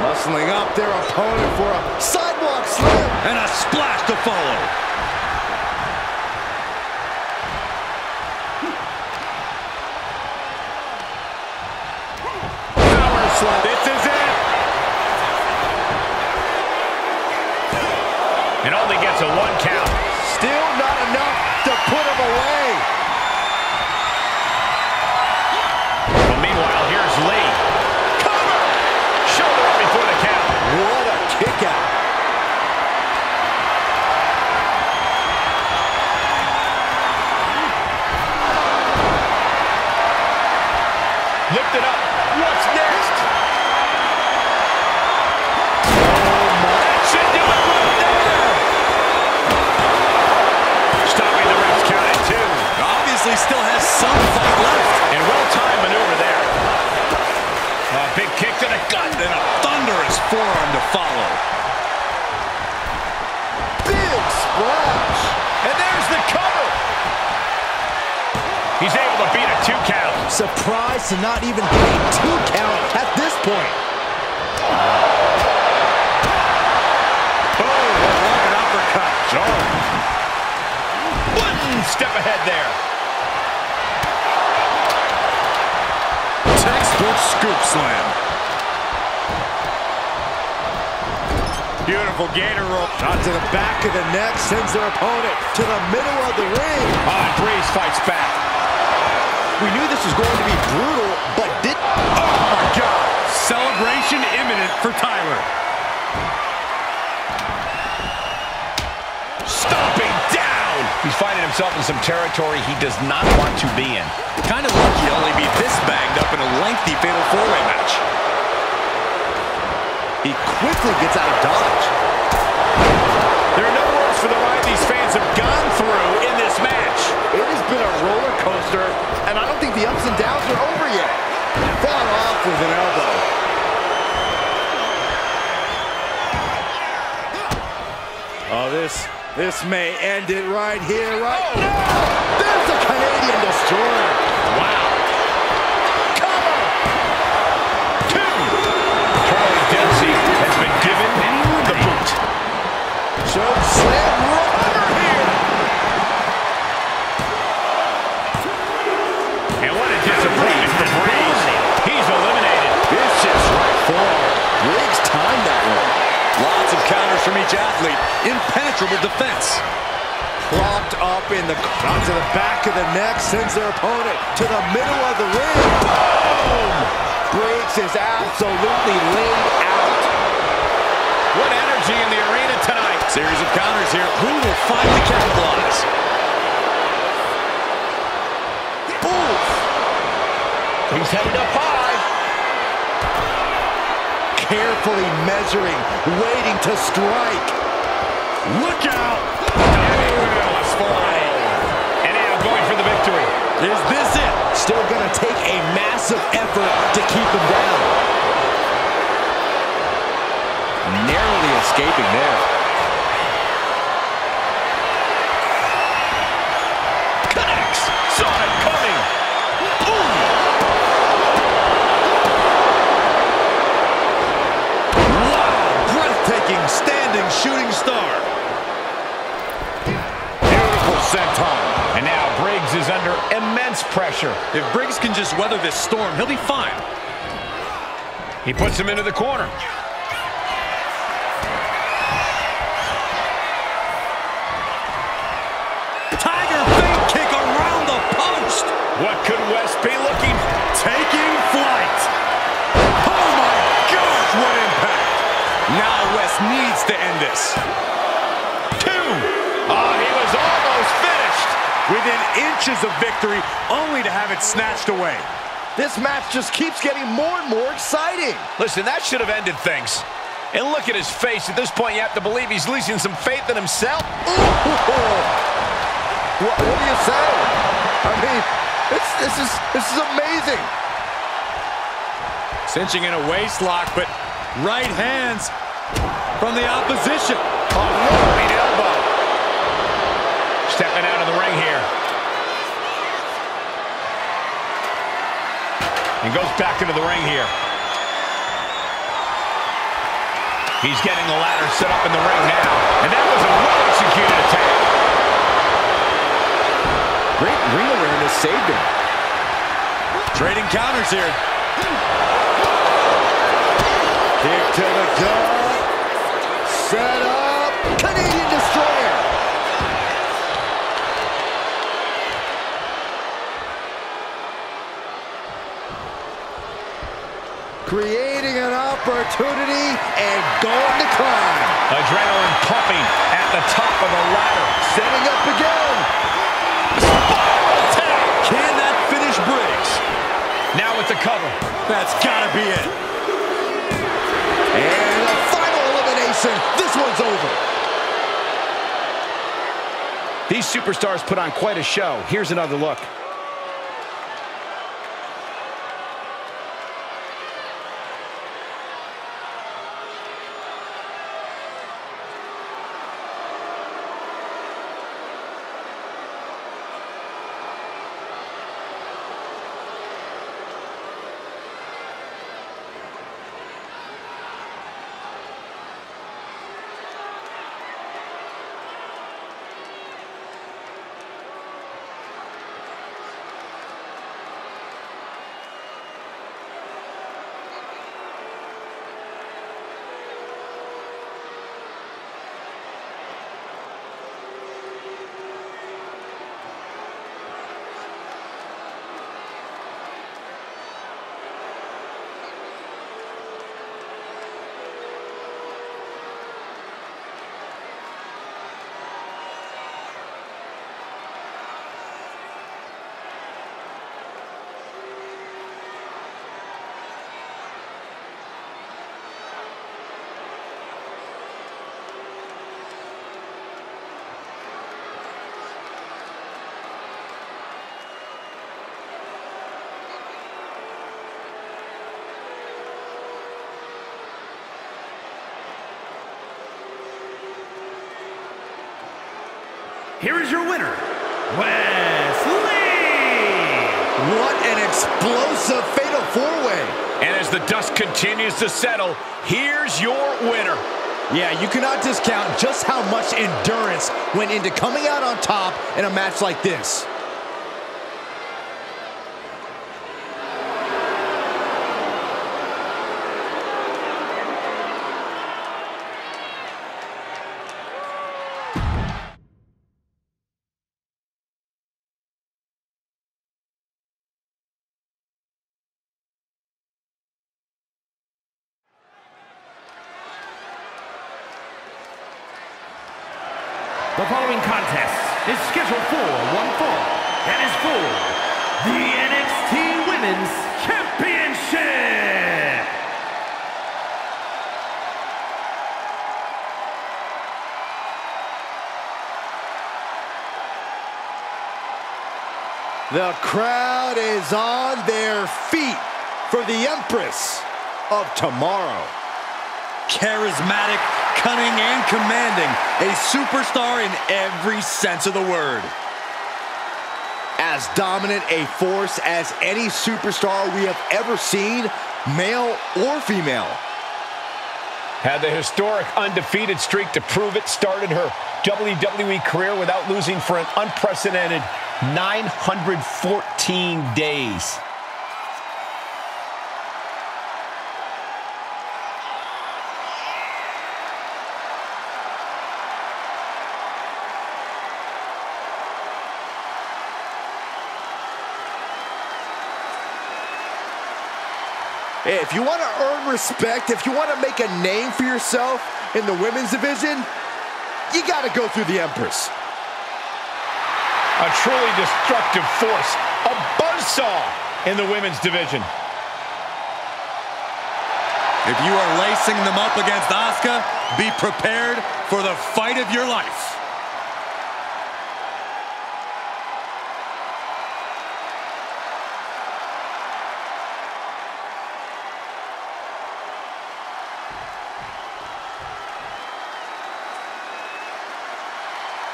Muscling up their opponent for a sidewalk slam. And a splash to follow. Power slam. This is it. It only gets a 1 count. Still not enough to put him away. Well, meanwhile, here's Lee. Cover! Shoulder some fight left. And well-timed maneuver there. A big kick to the gut. And a thunderous forearm to follow. Big splash. And there's the cover. He's able to beat a 2 count. Surprised to not even get a 2 count at this point. Oh, what an uppercut. Jarring. One step ahead there. Textbook scoop slam. Beautiful gator roll. Shot to the back of the neck, sends their opponent to the middle of the ring. Breeze fights back. We knew this was going to be brutal, but Oh, my God. Celebration imminent for Tyler. Stomping down. He's finding himself in some territory he does not want to be in. Kind of lucky to only be this banged up in a lengthy fatal 4-way match. he quickly gets out of dodge. There are no words for the ride these fans have gone through in this match. It has been a roller coaster, and I don't think the ups and downs are over yet. Fought off with an elbow. Oh, this may end it right here, right? Oh, no! There's the Canadian Destroyer. Wow. Cover. 2. Charlie Dempsey has been given the boot. Choke slam rubber here. And what a disappointment for Breeze. He's eliminated. Vicious right forward. Riggs timed that one. Lots of counters from each athlete. Impenetrable defense. Propped up in the shot to the back of the neck, sends their opponent to the middle of the ring. Boom! Briggs is absolutely laid out. What energy in the arena tonight. Series of counters here. Who will finally capitalize? Oof! He's headed up high. Carefully measuring, waiting to strike. Look out! And now going for the victory. Is this it? Still going to take a massive effort to keep him down. Narrowly escaping there. Connects. Saw it coming. Boom. Wow! Breathtaking standing shooting star. Beautiful senton. And now Briggs is under immense pressure. If Briggs can just weather this storm, he'll be fine. He puts him into the corner. Tiger feint kick around the post. What could West be looking? Taking flight. Oh my gosh, what impact. Now West needs to end this. 2. Oh, he was almost finished. Within inches of victory, only to have it snatched away. This match just keeps getting more and more exciting. Listen, that should have ended things. And look at his face. At this point, you have to believe he's losing some faith in himself. What do you say? I mean, this is amazing. Cinching in a waist lock, but right hands from the opposition. Oh, no, mean elbow. Stepping out of the ring here. And goes back into the ring here. He's getting the ladder set up in the ring now. And that was a well-executed attack. Great ring awareness saved him. Trading counters here. Kick to the gut. Set up. Canadian Destroyer. Creating an opportunity and going to climb. Adrenaline pumping at the top of the ladder. Setting up again. Can that finish Briggs? Now with the cover. That's gotta be it. And a final elimination. This one's over. These superstars put on quite a show. Here's another look. here is your winner, Wesley! What an explosive fatal four-way. And as the dust continues to settle, here's your winner. Yeah, you cannot discount just how much endurance went into coming out on top in a match like this. The following contest is scheduled for one fall and is for the NXT Women's Championship. The crowd is on their feet for the Empress of Tomorrow. Charismatic, cunning, and commanding. A superstar in every sense of the word. As dominant a force as any superstar we have ever seen, male or female. Had the historic undefeated streak to prove it, started her WWE career without losing for an unprecedented 914 days. If you want to earn respect, if you want to make a name for yourself in the women's division, you got to go through the Empress. A truly destructive force, a buzzsaw in the women's division. If you are lacing them up against Asuka, be prepared for the fight of your life.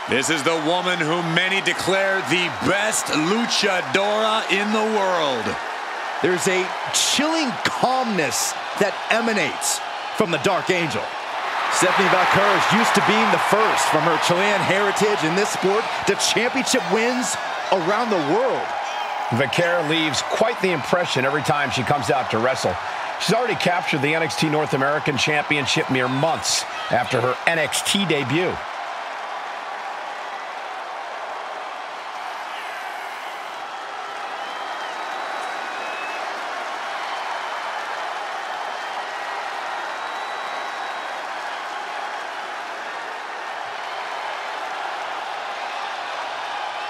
This is the woman whom many declare the best luchadora in the world. There's a chilling calmness that emanates from the Dark Angel. Stephanie Valkyrie is used to being the first from her Chilean heritage in this sport to championship wins around the world. Valkyrie leaves quite the impression every time she comes out to wrestle. She's already captured the NXT North American Championship mere months after her NXT debut.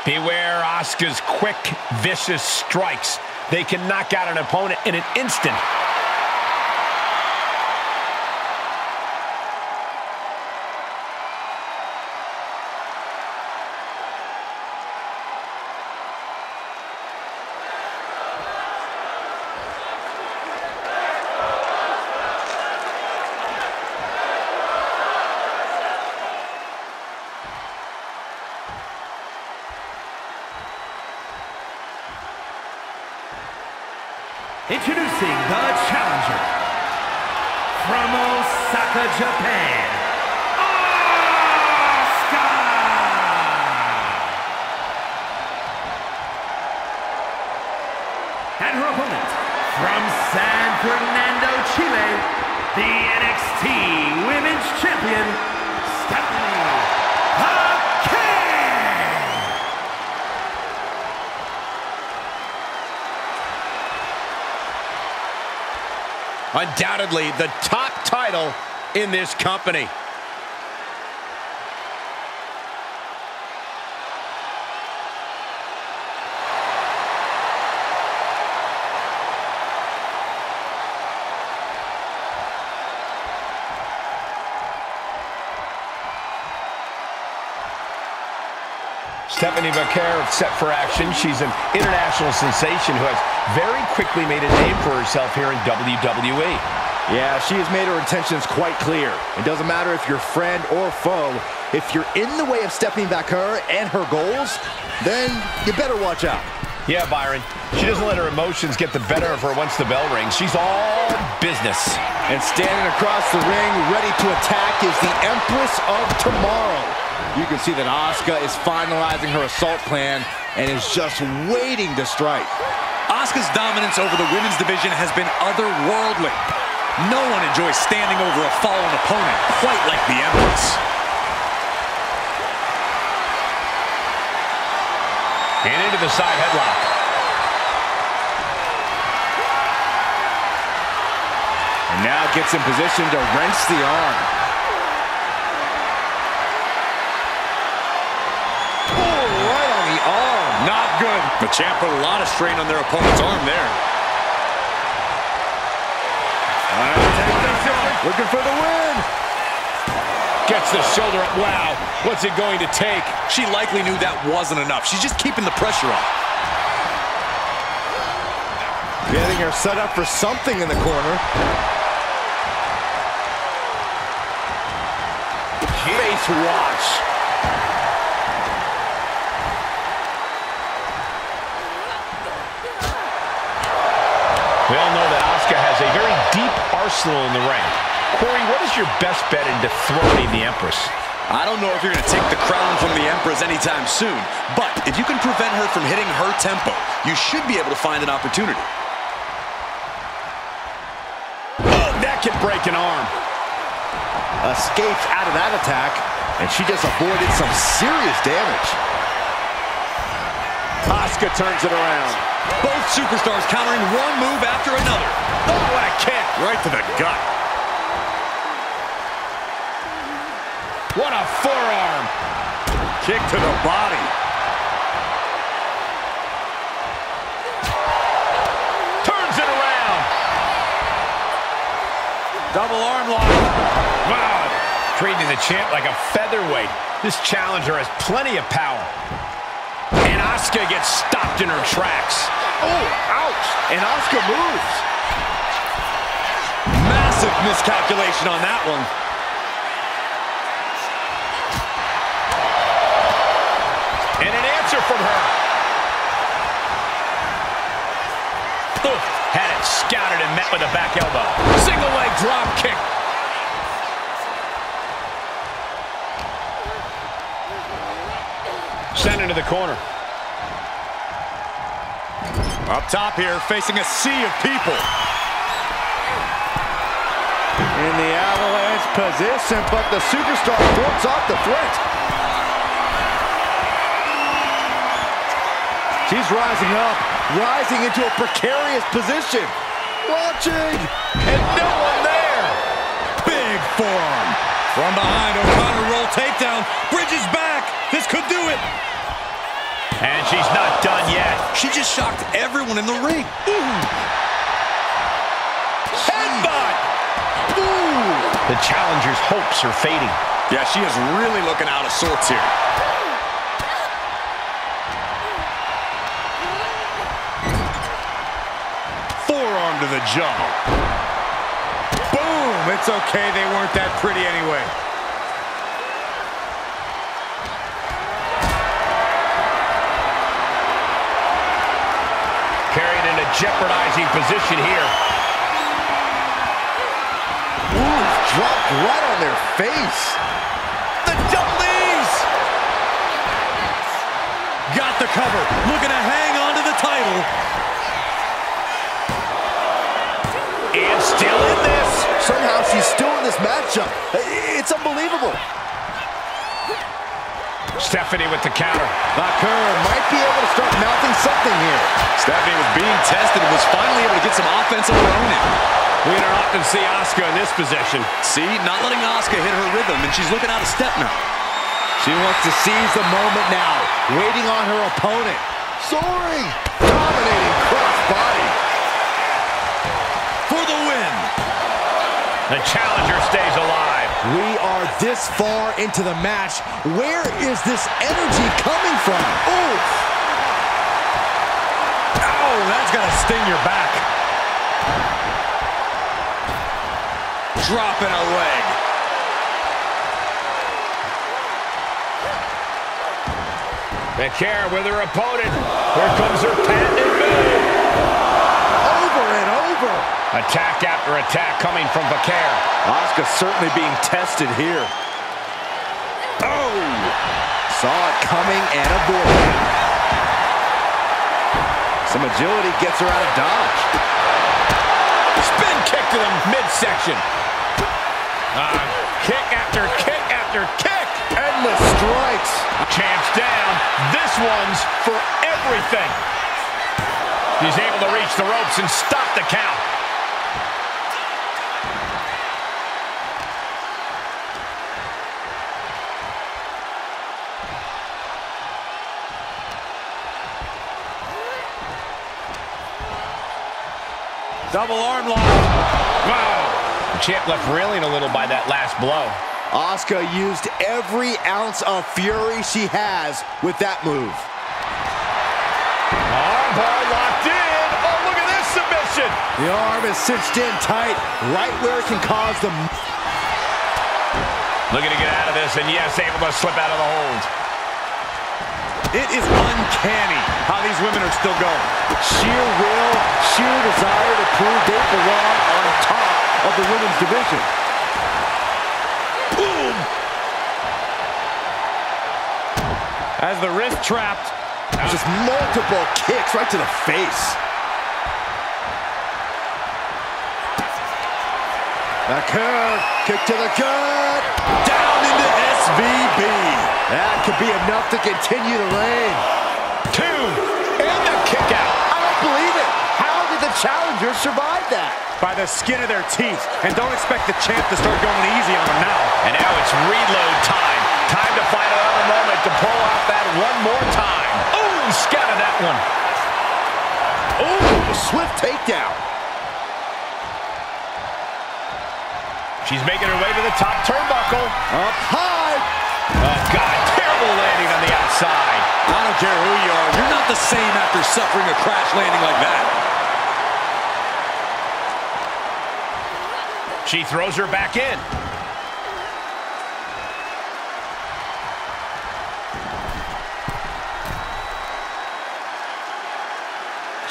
Beware Asuka's quick, vicious strikes. They can knock out an opponent in an instant. Introducing the challenger from Osaka, Japan, Asuka! And her opponent from San Fernando, Chile, the NXT Women's Champion, Stephanie Valkyrie! Undoubtedly the top title in this company. Stephanie Valkyrie set for action. She's an international sensation who has very quickly made a name for herself here in WWE. Yeah, she has made her intentions quite clear. It doesn't matter if you're friend or foe, If you're in the way of stepping back her and her goals, then you better watch out. Yeah, Byron. She doesn't let her emotions get the better of her once the bell rings. She's all business. And standing across the ring, ready to attack, is the Empress of Tomorrow. You can see that Asuka is finalizing her assault plan and is just waiting to strike. Asuka's dominance over the women's division has been otherworldly. No one enjoys standing over a fallen opponent quite like the Empress. And into the side headlock. And now gets in position to wrench the arm. Oh, right on the arm. Not good. The champ put a lot of strain on their opponent's arm there. Looking for the win. Gets the shoulder up. Wow. What's it going to take? She likely knew that wasn't enough. She's just keeping the pressure on. Getting her set up for something in the corner. Face watch. We all know that Asuka has a very deep arsenal in the ring. Corey, what is your best bet in dethroning the Empress? I don't know if you're going to take the crown from the Empress anytime soon, but if you can prevent her from hitting her tempo, you should be able to find an opportunity. Oh, that can break an arm. Escapes out of that attack, and she just avoided some serious damage. Asuka turns it around. Both superstars countering one move after another. Oh, what a kick. Right to the gut. What a forearm. Kick to the body. Turns it around. Double arm lock. Wow. Treating the champ like a featherweight. This challenger has plenty of power. And Asuka gets stopped in her tracks. Oh, ouch. And Asuka moves. Massive miscalculation on that one. And an answer from her. Oof, had it scouted and met with a back elbow. Single leg drop kick. Sent into the corner. Up top here, facing a sea of people. In the avalanche position, but the superstar thwarts off the threat. She's rising up, rising into a precarious position. Launching, and no one there. Big forearm. From behind, O'Connor roll takedown. Bridges back. This could do it. And she's not done yet. She just shocked everyone in the ring. Ooh. Headbutt! Ooh. The challenger's hopes are fading. Yeah, she is really looking out of sorts here. Forearm to the jaw. Boom! It's okay, they weren't that pretty anyway. Carried in a jeopardizing position here. Ooh, dropped right on their face. The double knees! Got the cover. Looking to hang on to the title. And still in this. Somehow she's still in this matchup. It's unbelievable. Stephanie with the counter. Bakur might be able to start mounting something here. Stephanie was being tested and was finally able to get some offense of her own in. We don't often see Asuka in this position. See, not letting Asuka hit her rhythm, and she's looking out of step now. She wants to seize the moment now, waiting on her opponent. Soaring, dominating cross-body. For the win. The challenger stays alive. We are this far into the match. Where is this energy coming from? Ooh! Oh, that's gonna sting your back. Dropping a leg. Becker with her opponent. Here comes her patented move. Over and over. Attack after attack coming from Becker. Asuka certainly being tested here. Oh! Saw it coming and avoided. Some agility gets her out of dodge. Spin kick to the midsection. Kick after kick after kick. Endless strikes. Champ's down. This one's for everything. He's able to reach the ropes and stop the count. Double arm lock. Wow. The champ left reeling a little by that last blow. Asuka used every ounce of fury she has with that move. Armbar locked in. Oh, look at this submission. The arm is cinched in tight, right where it can cause the... Looking to get out of this, and yes, able to slip out of the hold. It is uncanny how these women are still going. Sheer will, sheer desire to prove they belong on top of the women's division. Boom! As the wrist trapped. Just multiple kicks right to the face. The curve, kick to the gut, down into SVB. That could be enough to continue the reign. 2, and the kick out. I don't believe it. How did the challengers survive that? By the skin of their teeth. And don't expect the champ to start going easy on them now. And now it's reload time. Time to find another moment to pull out that one more time. Ooh, scattered that one. Ooh, swift takedown. She's making her way to the top turnbuckle. Up high. Oh, God, terrible landing on the outside. I don't care who you are. You're not the same after suffering a crash landing like that. She throws her back in.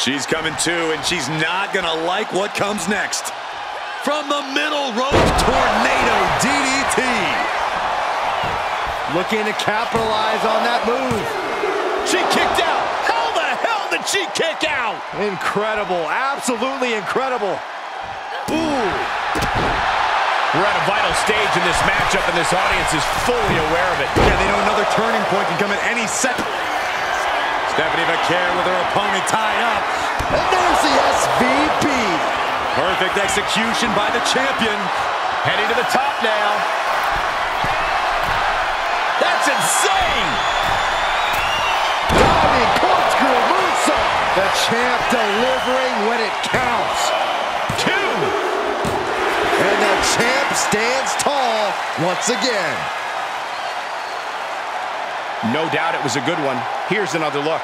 She's coming too, and she's not gonna like what comes next. From the middle rope, tornado DDT. Looking to capitalize on that move. She kicked out. How the hell did she kick out? Incredible, absolutely incredible. Ooh. We're at a vital stage in this matchup, and this audience is fully aware of it. Yeah, they know another turning point can come at any second. Stephanie Becker with her opponent tied up. And there's the SVB. Perfect execution by the champion. Heading to the top now. That's insane! Diving corkscrew moonsault. The champ delivering when it counts. 2. And the champ stands tall once again. No doubt it was a good one. Here's another look.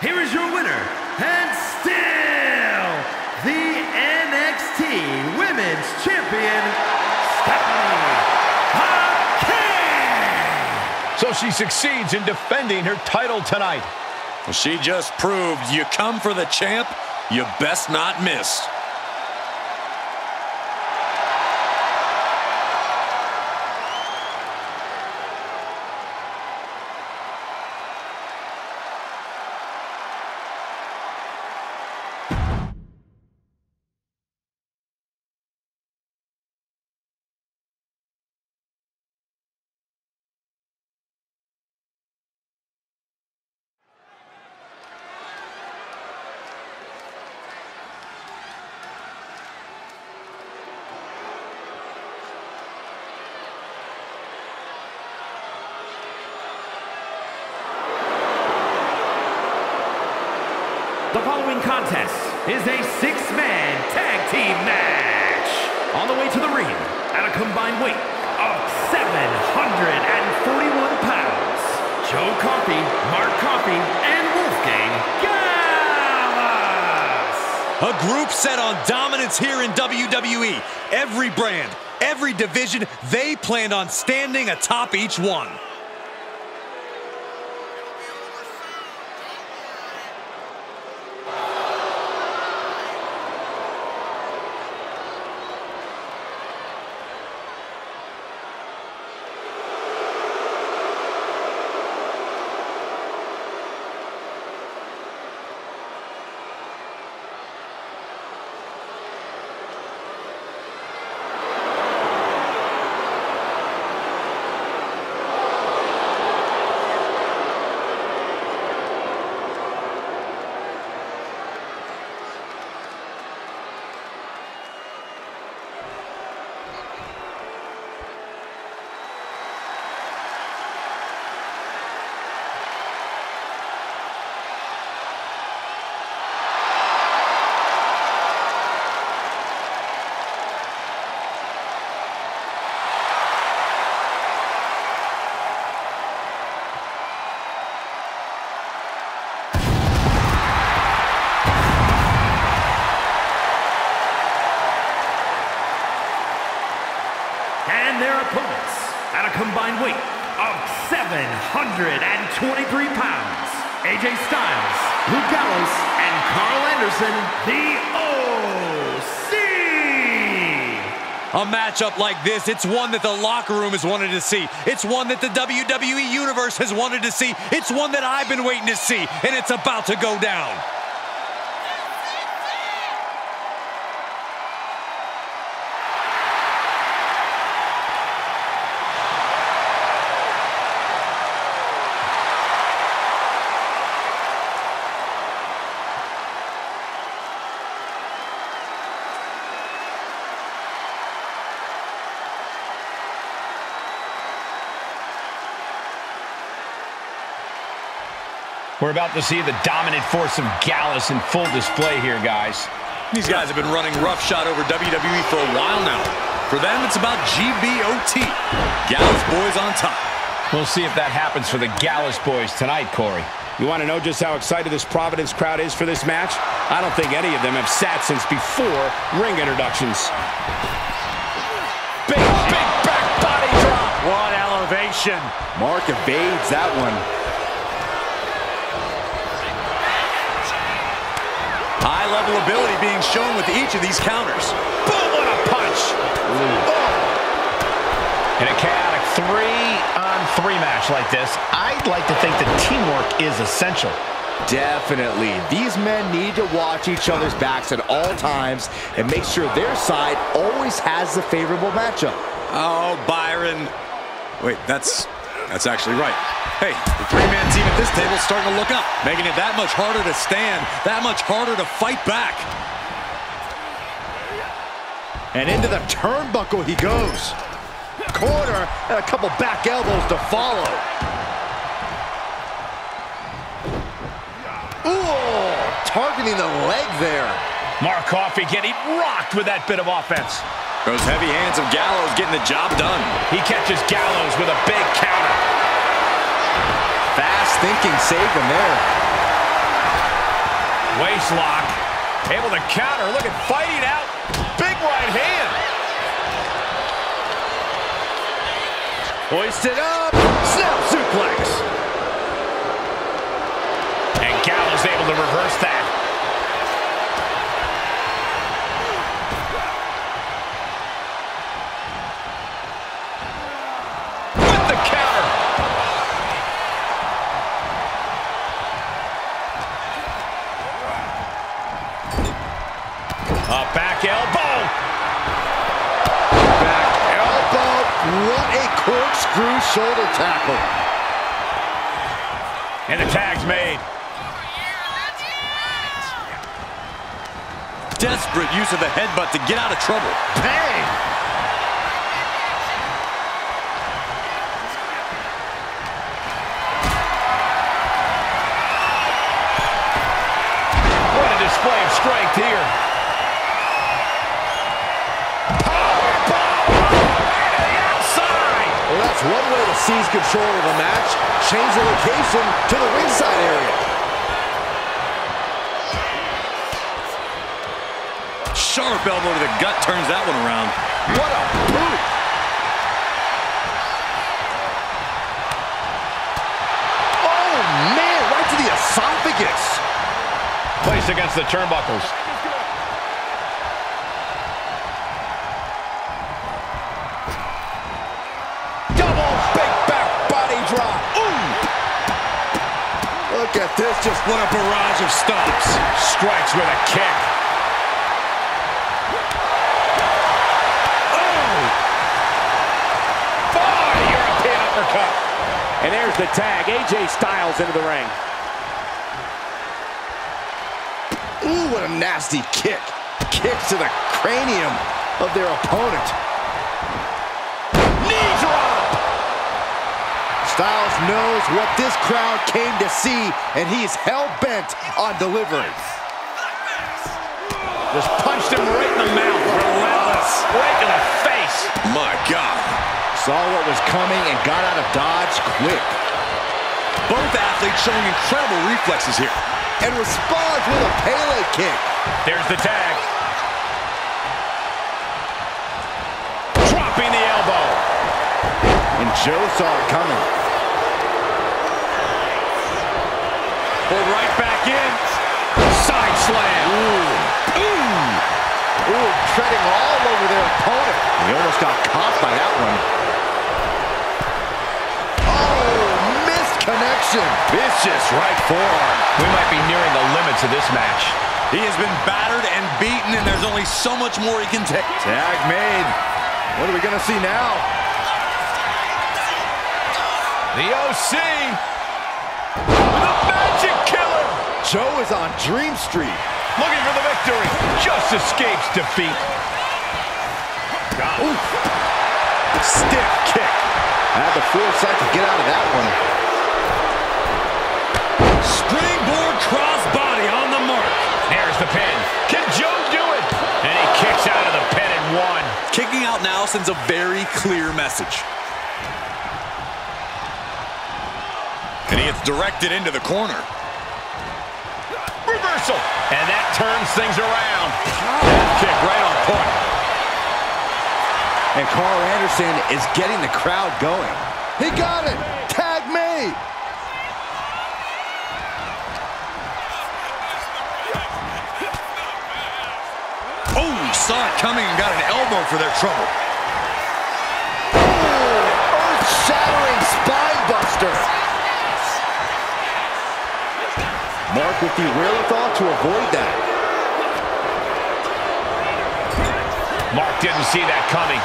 Here is your winner, and still the NXT So she succeeds in defending her title tonight. Well, she just proved you come for the champ, you best not miss. The following contest is a six-man tag team match. On the way to the ring, at a combined weight of 741 pounds, Joe Coffey, Mark Coffey, and Wolfgang Gallows. A group set on dominance here in WWE. Every brand, every division, they planned on standing atop each one. And their opponents, at a combined weight of 723 pounds, AJ Styles, Luke Gallows, and Carl Anderson, the OC. A matchup like this, it's one that the locker room has wanted to see. It's one that the WWE Universe has wanted to see. It's one that I've been waiting to see, and it's about to go down. We're about to see the dominant force of Gallus in full display here, guys. These guys have been running roughshod over WWE for a while now. For them, it's about GBOT. Gallus boys on top. We'll see if that happens for the Gallus boys tonight, Corey. You want to know just how excited this Providence crowd is for this match? I don't think any of them have sat since before ring introductions. Big back body drop. What elevation. Mark evades that one. High-level ability being shown with each of these counters. Boom, what a punch! In a chaotic 3-on-3 match like this, I'd like to think that teamwork is essential. Definitely. These men need to watch each other's backs at all times and make sure their side always has the favorable matchup. Oh, Byron. Wait, that's actually right. Hey, the three-man team at this table is starting to look up, making it that much harder to stand, that much harder to fight back. And into the turnbuckle he goes. Corner and a couple back elbows to follow. Ooh, targeting the leg there. Mark Coffey getting rocked with that bit of offense. Those heavy hands of Gallows getting the job done. He catches Gallows with a big counter. Fast thinking saved him there. Waist lock. Able to counter. Look at fighting out. Big right hand. Hoisted up. Snap suplex. suplex. And Gallows able to reverse that. With the counter. A back elbow. Back elbow. What a corkscrew shoulder tackle. And the tag's made. Desperate use of the headbutt to get out of trouble. Bang! What a display of strength here. Powerbomb to the outside. Well, that's one way to seize control of a match. Change the location to the ringside area. Sharp elbow to the gut turns that one around. What a boot! Oh, man, right to the esophagus. Placed against the turnbuckles. Double big back body drop. Ooh! Look at this, just What a barrage of stomps. Strikes with a kick. European uppercut. And there's the tag. AJ Styles into the ring. Ooh, what a nasty kick. Kicks to the cranium of their opponent. Knee drop! Styles knows what this crowd came to see, and he's hell-bent on delivering. Just punched him right in the mouth. Relentless. Right in the face. My God. Saw what was coming and got out of dodge quick. Both athletes showing incredible reflexes here. And responds with a Pele kick. There's the tag. Dropping the elbow. And Joe saw it coming. Pulled right back in. Side slam. Ooh. Ooh. Ooh, treading all over their opponent. He almost got caught by that one. Oh, missed connection. Vicious right forearm. We might be nearing the limits of this match. He has been battered and beaten, and there's only so much more he can take. Tag made. What are we going to see now? The OC. The Magic Killer. Joe is on Dream Street. Looking for the victory. Just escapes defeat. Ooh. Stiff kick. Had the foresight to get out of that one. Springboard crossbody on the mark. There's the pin. Can Joe do it? And he kicks out of the pin and one. Kicking out now sends a very clear message. And he gets directed into the corner. Reversal. And that turns things around. That kick right on point. And Carl Anderson is getting the crowd going. He got it. Tag made. Oh, saw it coming and got an elbow for their trouble. Earth-shattering spine buster. Mark with the wherewithal to avoid that. Mark didn't see that coming.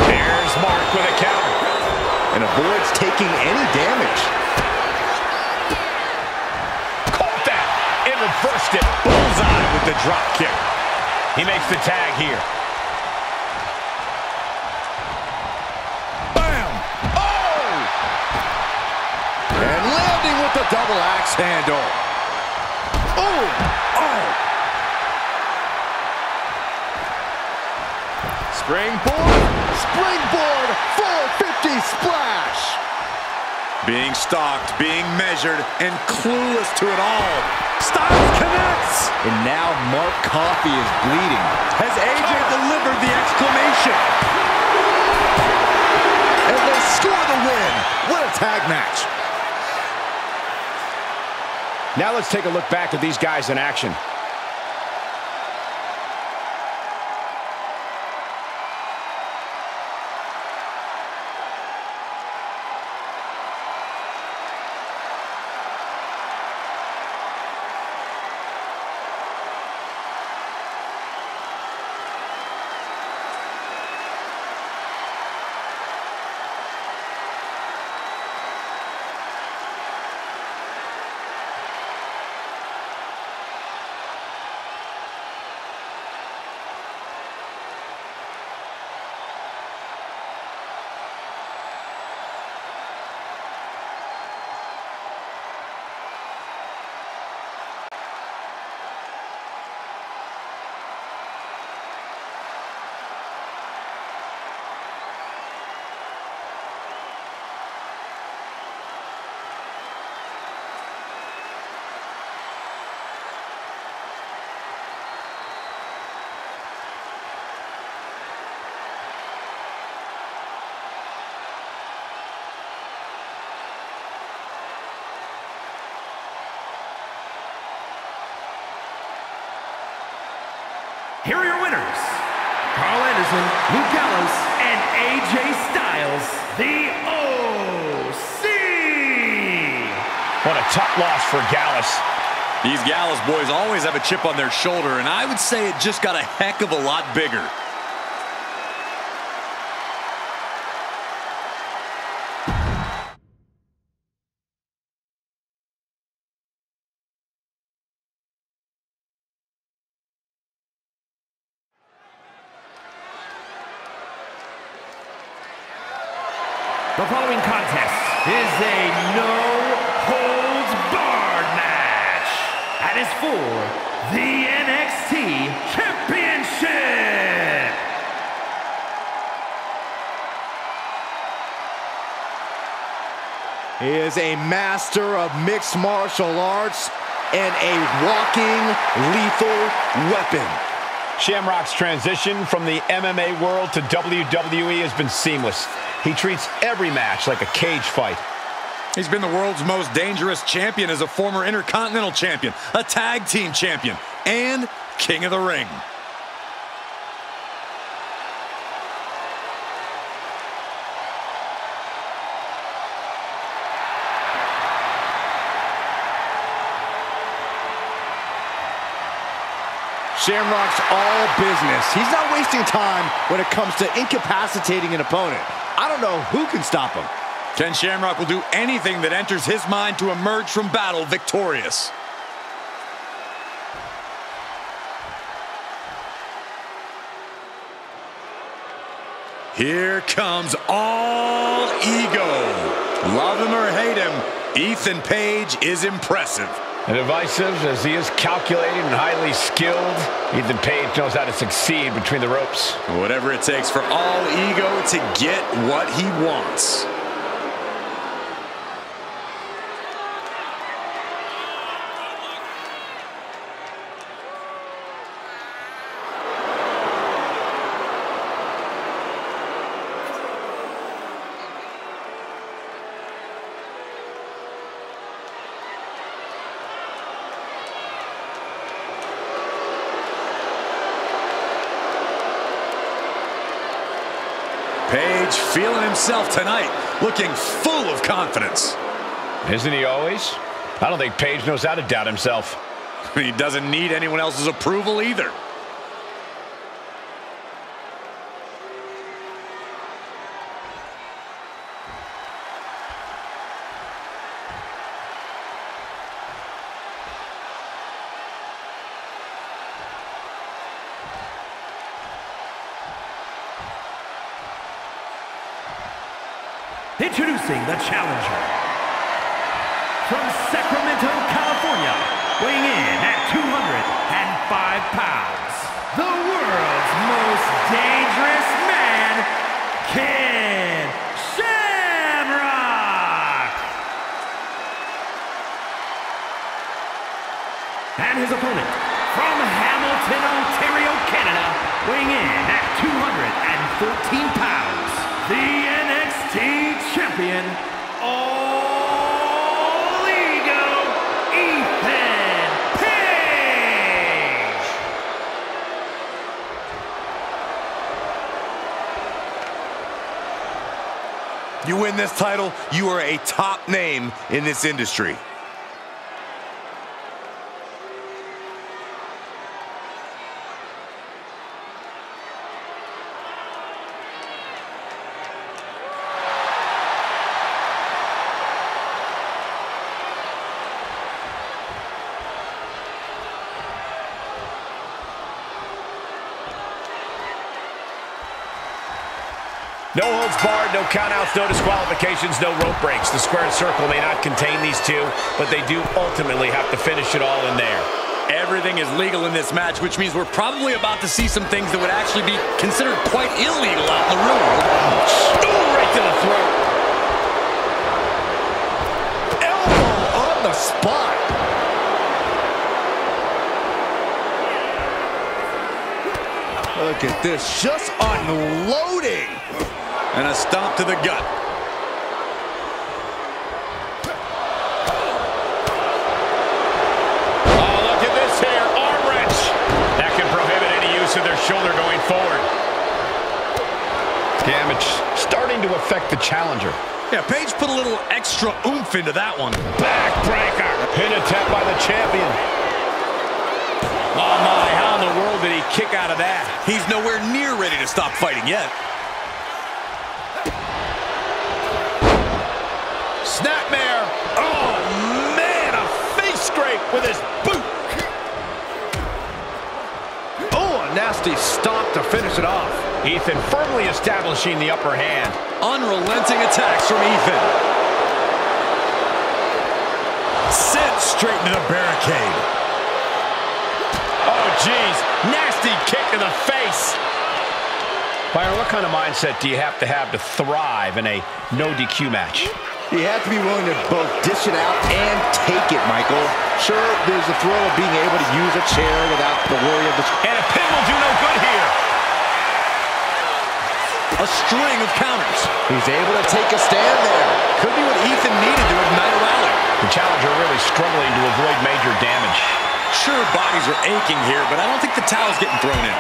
There's Mark with a counter. And avoids taking any damage. Caught that. It reversed it. Bullseye with the drop kick. He makes the tag here. Bam! Oh! And landing with the double axe handle. Oh! Oh! Springboard! Springboard! 450 splash! Being stalked, being measured, and clueless to it all. Styles connects! And now Mark Coffey is bleeding. Has AJ delivered the exclamation? And they score the win. What a tag match. Now let's take a look back at these guys in action. Here are your winners, Carl Anderson, Luke Gallows, and AJ Styles, the OC. What a tough loss for Gallus. These Gallows boys always have a chip on their shoulder, and I would say it just got a heck of a lot bigger. The following contest is a no-holds-barred match and is for the NXT Championship. He is a master of mixed martial arts and a walking lethal weapon. Shamrock's transition from the MMA world to WWE has been seamless. He treats every match like a cage fight. He's been the world's most dangerous champion as a former Intercontinental Champion, a Tag Team Champion, and King of the Ring. Shamrock's all business. He's not wasting time when it comes to incapacitating an opponent. I don't know who can stop him. Ken Shamrock will do anything that enters his mind to emerge from battle victorious. Here comes All Ego. Love him or hate him, Ethan Page is impressive. And divisive as he is calculated and highly skilled, Ethan Page knows how to succeed between the ropes. Whatever it takes for All Ego to get what he wants. Page feeling himself tonight, looking full of confidence. Isn't he always? I don't think Page knows how to doubt himself. He doesn't need anyone else's approval either. Introducing the challenger. From Sacramento, California, weighing in at 205 pounds, the world's most dangerous man, Ken Shamrock. And his opponent, from Hamilton, Ontario, Canada, weighing in at 213 pounds, You win this title, you are a top name in this industry. No holds barred, no countouts, no disqualifications, no rope breaks. The squared circle may not contain these two, but they do ultimately have to finish it all in there. Everything is legal in this match, which means we're probably about to see some things that would actually be considered quite illegal out in the real world. Ooh, right to the throat. Elbow on the spot. Look at this, just unloading. And a stomp to the gut. Oh, look at this here, arm wrench. That can prohibit any use of their shoulder going forward. Damage starting to affect the challenger. Yeah, Paige put a little extra oomph into that one. Backbreaker. Pin attempt by the champion. Oh my, how in the world did he kick out of that? He's nowhere near ready to stop fighting yet. Snapmare. Oh man, a face scrape with his boot. Oh, a nasty stomp to finish it off. Ethan firmly establishing the upper hand. Unrelenting attacks from Ethan. Sent straight into the barricade. Oh, geez. Nasty kick to the face. Byron, what kind of mindset do you have to thrive in a no DQ match? You have to be willing to both dish it out and take it, Michael. Sure, there's the thrill of being able to use a chair without the worry of the... And a pin will do no good here. A string of counters. He's able to take a stand there. Could be what Ethan needed to ignite a rally. The challenger really struggling to avoid major damage. Sure, bodies are aching here, but I don't think the towel's getting thrown in.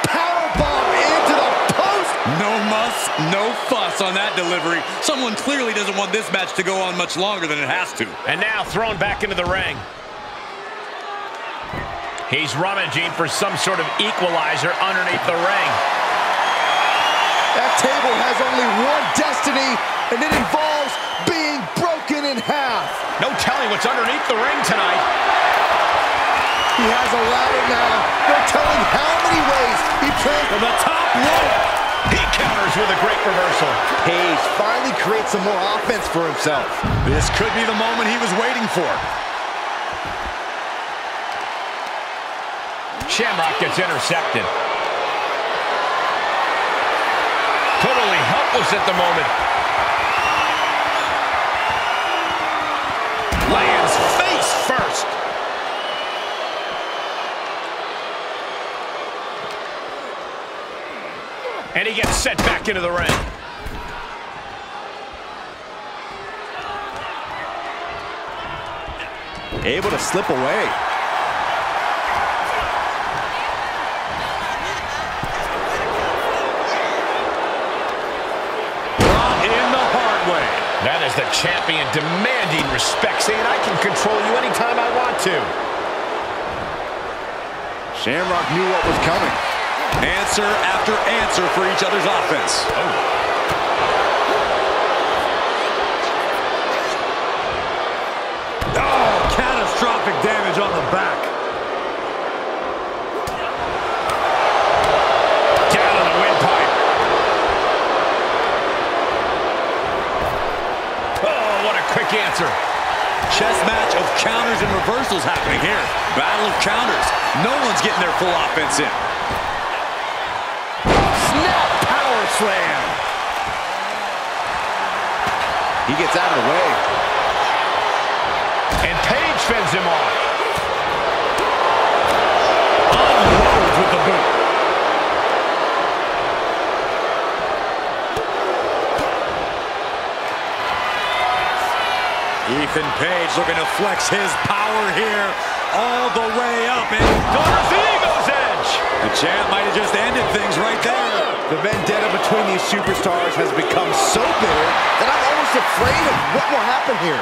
Powerbomb into the post. No muss, no fuss on that delivery. Someone clearly doesn't want this match to go on much longer than it has to. And now thrown back into the ring. He's rummaging for some sort of equalizer underneath the ring. That table has only one destiny, and it involves being broken in half. No telling what's underneath the ring tonight. He has a ladder now. No telling how many ways he plans From the top rope. He counters with a great reversal. Paige finally creates some more offense for himself. This could be the moment he was waiting for. Shamrock gets intercepted. Totally helpless at the moment. Lands face first. And he gets set back into the ring. Able to slip away. Brought in the hard way. That is the champion demanding respect, saying I can control you anytime I want to. Shamrock knew what was coming. Answer after answer for each other's offense. Oh, catastrophic damage on the back. Down on the windpipe. Oh, what a quick answer. Chess match of counters and reversals happening here. Battle of counters. No one's getting their full offense in. Snap power slam. He gets out of the way. And Paige fends him off. Unloads with the boot. Ethan Page looking to flex his power here all the way up. And Goes the Eagle's Edge. the champ might have just ended things right there. The vendetta between between these superstars has become so bitter that I'm almost afraid of what will happen here.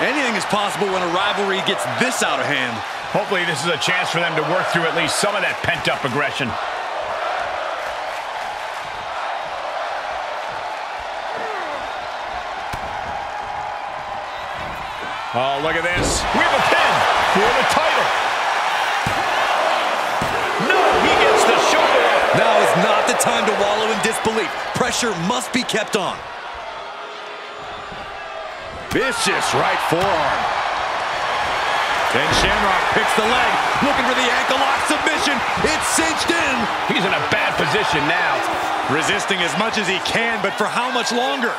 Anything is possible when a rivalry gets this out of hand. Hopefully this is a chance for them to work through at least some of that pent-up aggression. Oh, look at this. We have a pin for the title. No, he gets the shoulder up. Now is not the time to wallow in disbelief. Pressure must be kept on. Vicious right forearm. And Shamrock picks the leg, looking for the ankle lock submission. It's cinched in. He's in a bad position now. Resisting as much as he can, but for how much longer?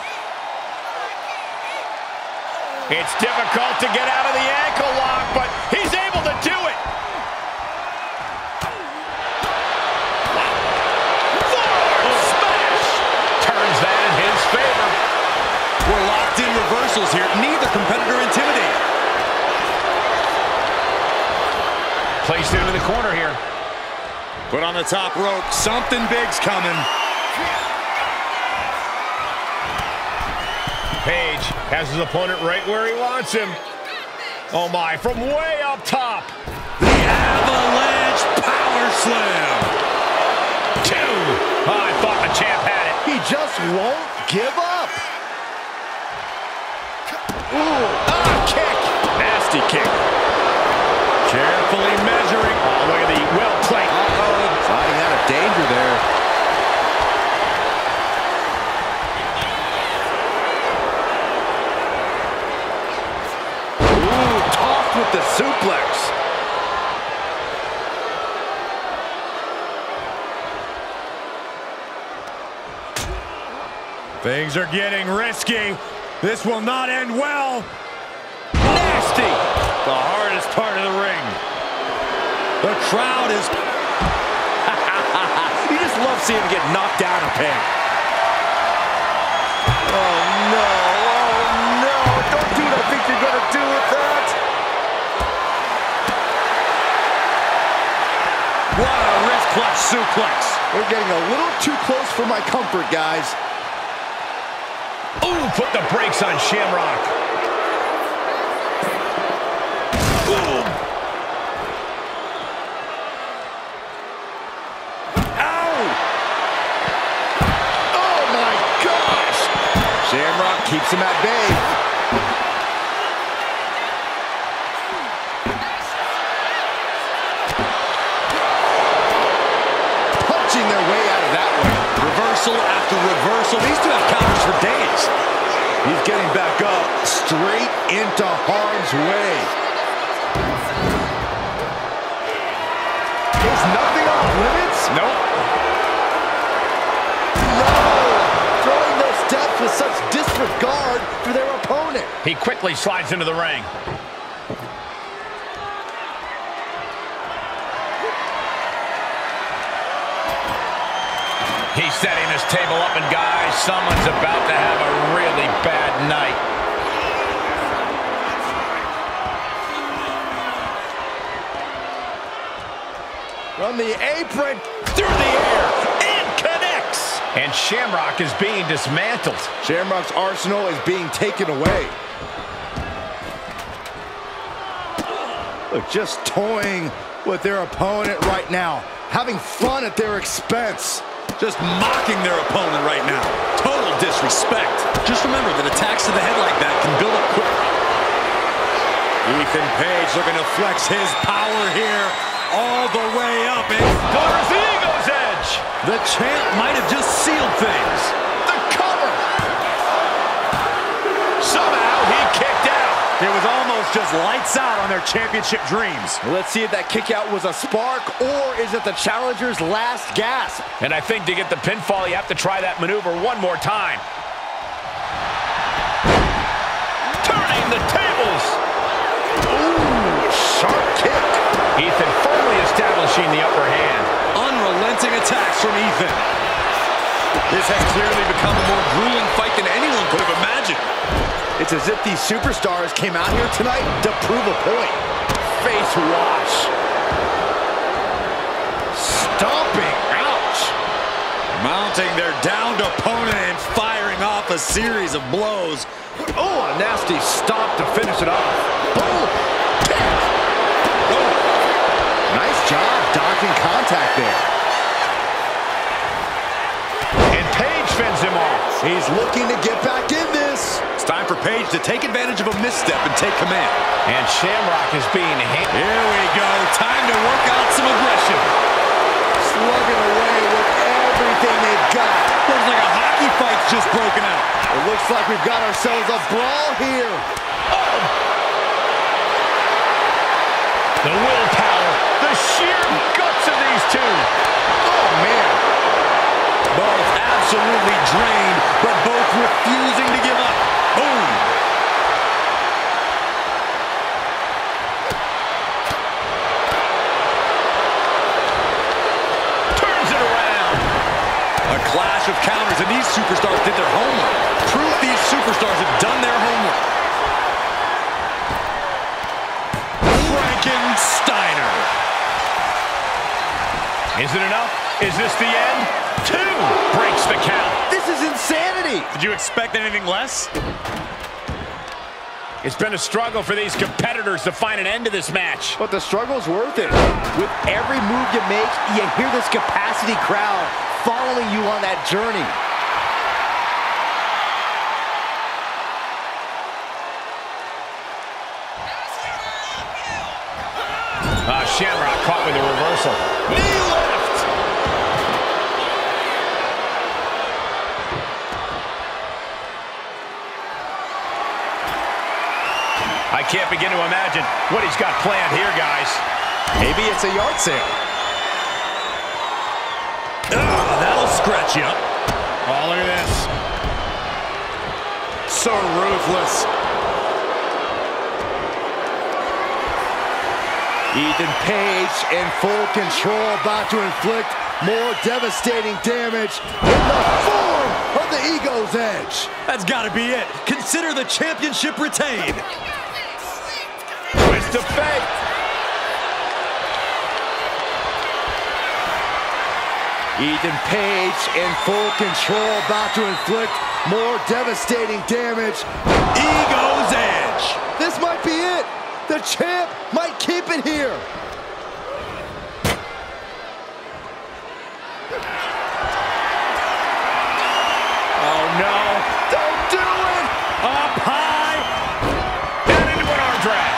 It's difficult to get out of the ankle lock, but he's able to do it. Forward smash. Turns that in his favor. We're locked in reversals here. Neither competitor intimidated. Placed into the corner here. Put on the top rope. Something big's coming. Page has his opponent right where he wants him. Oh my, from way up top. The avalanche power slam. 2. Oh, I thought the champ had it. He just won't give up. Kick. Nasty kick. Carefully measuring. Oh, look at the well played. Sliding out of danger there. With the suplex. Things are getting risky. This will not end well. Nasty. The hardest part of the ring. The crowd is... You just love seeing him get knocked down a peg. Oh, no. Oh, no. Don't do what I think you're going to do with that. What a wrist clutch suplex. We're getting a little too close for my comfort, guys. Ooh, put the brakes on Shamrock. Ooh. Ow! Oh, my gosh! Shamrock keeps him at bay. Their way out of that one. Reversal after reversal. These two have counters for days. He's getting back up, straight into harm's way. Is nothing off limits? Nope. No! Throwing those steps with such disregard for their opponent. He quickly slides into the ring. He's setting this table up, and guys, someone's about to have a really bad night. From the apron, through the air, and connects! And Shamrock is being dismantled. Shamrock's arsenal is being taken away. Look, just toying with their opponent right now. Having fun at their expense. Just mocking their opponent right now. Total disrespect. Just remember that attacks to the head like that can build up quickly. Ethan Page looking to flex his power here all the way up. And Delivers the Eagle's Edge. The champ might have just sealed things. The cover. Somehow he kicked out. it was almost just lights out on their championship dreams. Let's see if that kick out was a spark, or is it the challenger's last gasp? And I think to get the pinfall, you have to try that maneuver one more time. Turning the tables. Ooh, sharp kick. Ethan firmly establishing the upper hand. Unrelenting attacks from Ethan. This has clearly become a more grueling fight than anyone could have imagined. It's as if these superstars came out here tonight to prove a point. Face wash. Stomping. Ouch. Mounting their downed opponent and firing off a series of blows. Oh, a nasty stop to finish it off. Boom! Oh. Nice job dodging contact there. And Paige fends him off. He's looking to get back in this. It's time for Paige to take advantage of a misstep and take command. And Shamrock is being handled. Here we go. Time to work out some aggression. Slugging away with everything they've got. Looks like a hockey fight's just broken out. It looks like we've got ourselves a brawl here. Oh. The willpower, the sheer guts of these two. Oh, man. Both absolutely drained, but both refusing to give up. Boom. Turns it around. A clash of counters, and these superstars did their homework. Proof these superstars have done their homework. Frankensteiner. Is it enough? Is this the end? 2 breaks the count. This is insanity. Did you expect anything less? It's been a struggle for these competitors to find an end to this match. But the struggle's worth it. With every move you make, you hear this capacity crowd following you on that journey. Shamrock caught with a reversal. Knee lift! I can't begin to imagine what he's got planned here, guys. Maybe it's a yard sale. That'll scratch you up. Oh, look at this. So ruthless. Ethan Page in full control, about to inflict more devastating damage in the form of the Ego's Edge. That's got to be it. Consider the championship retained. Twist of fate. Ethan Page in full control, about to inflict more devastating damage. Ego's Edge. This might be it. The champ might keep it here. Oh, no. Don't do it. Up high. Down into an arm drag.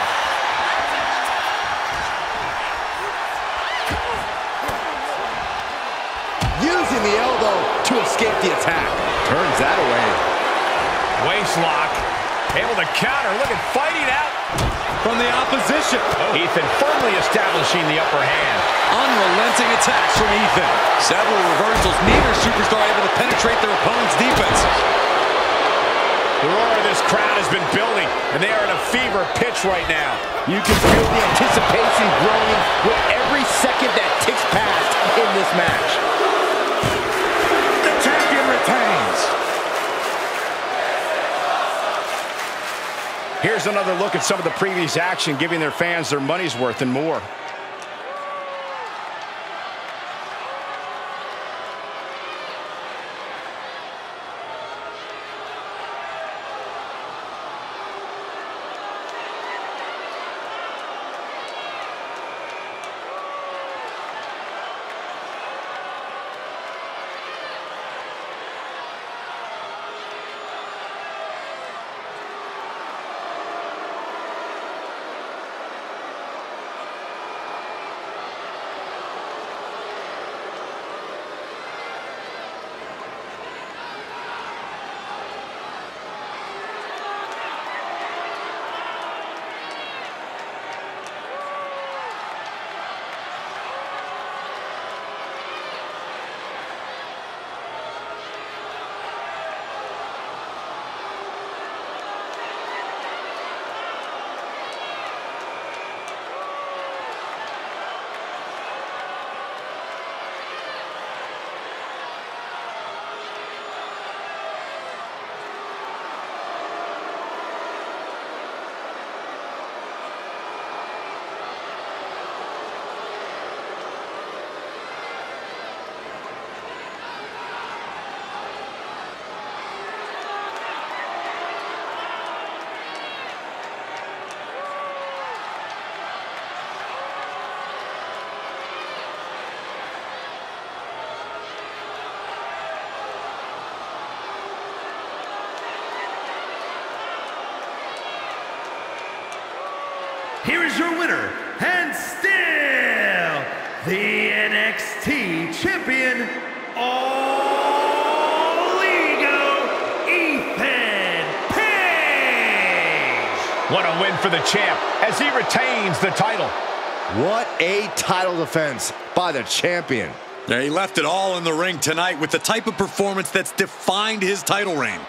Using the elbow to escape the attack. Turns that away. Waist lock. Able to counter. Look at fighting out From the opposition. Ethan firmly establishing the upper hand. Unrelenting attacks from Ethan. Several reversals. Neither superstar able to penetrate their opponent's defense. The roar of this crowd has been building, and they are in a fever pitch right now. You can feel the anticipation growing with every second that ticks past in this match. The champion retains. Here's another look at some of the previous action, giving their fans their money's worth and more. here is your winner, and still the NXT champion, All Ego, Ethan Page. What a win for the champ as he retains the title. What a title defense by the champion. Yeah, he left it all in the ring tonight with the type of performance that's defined his title reign.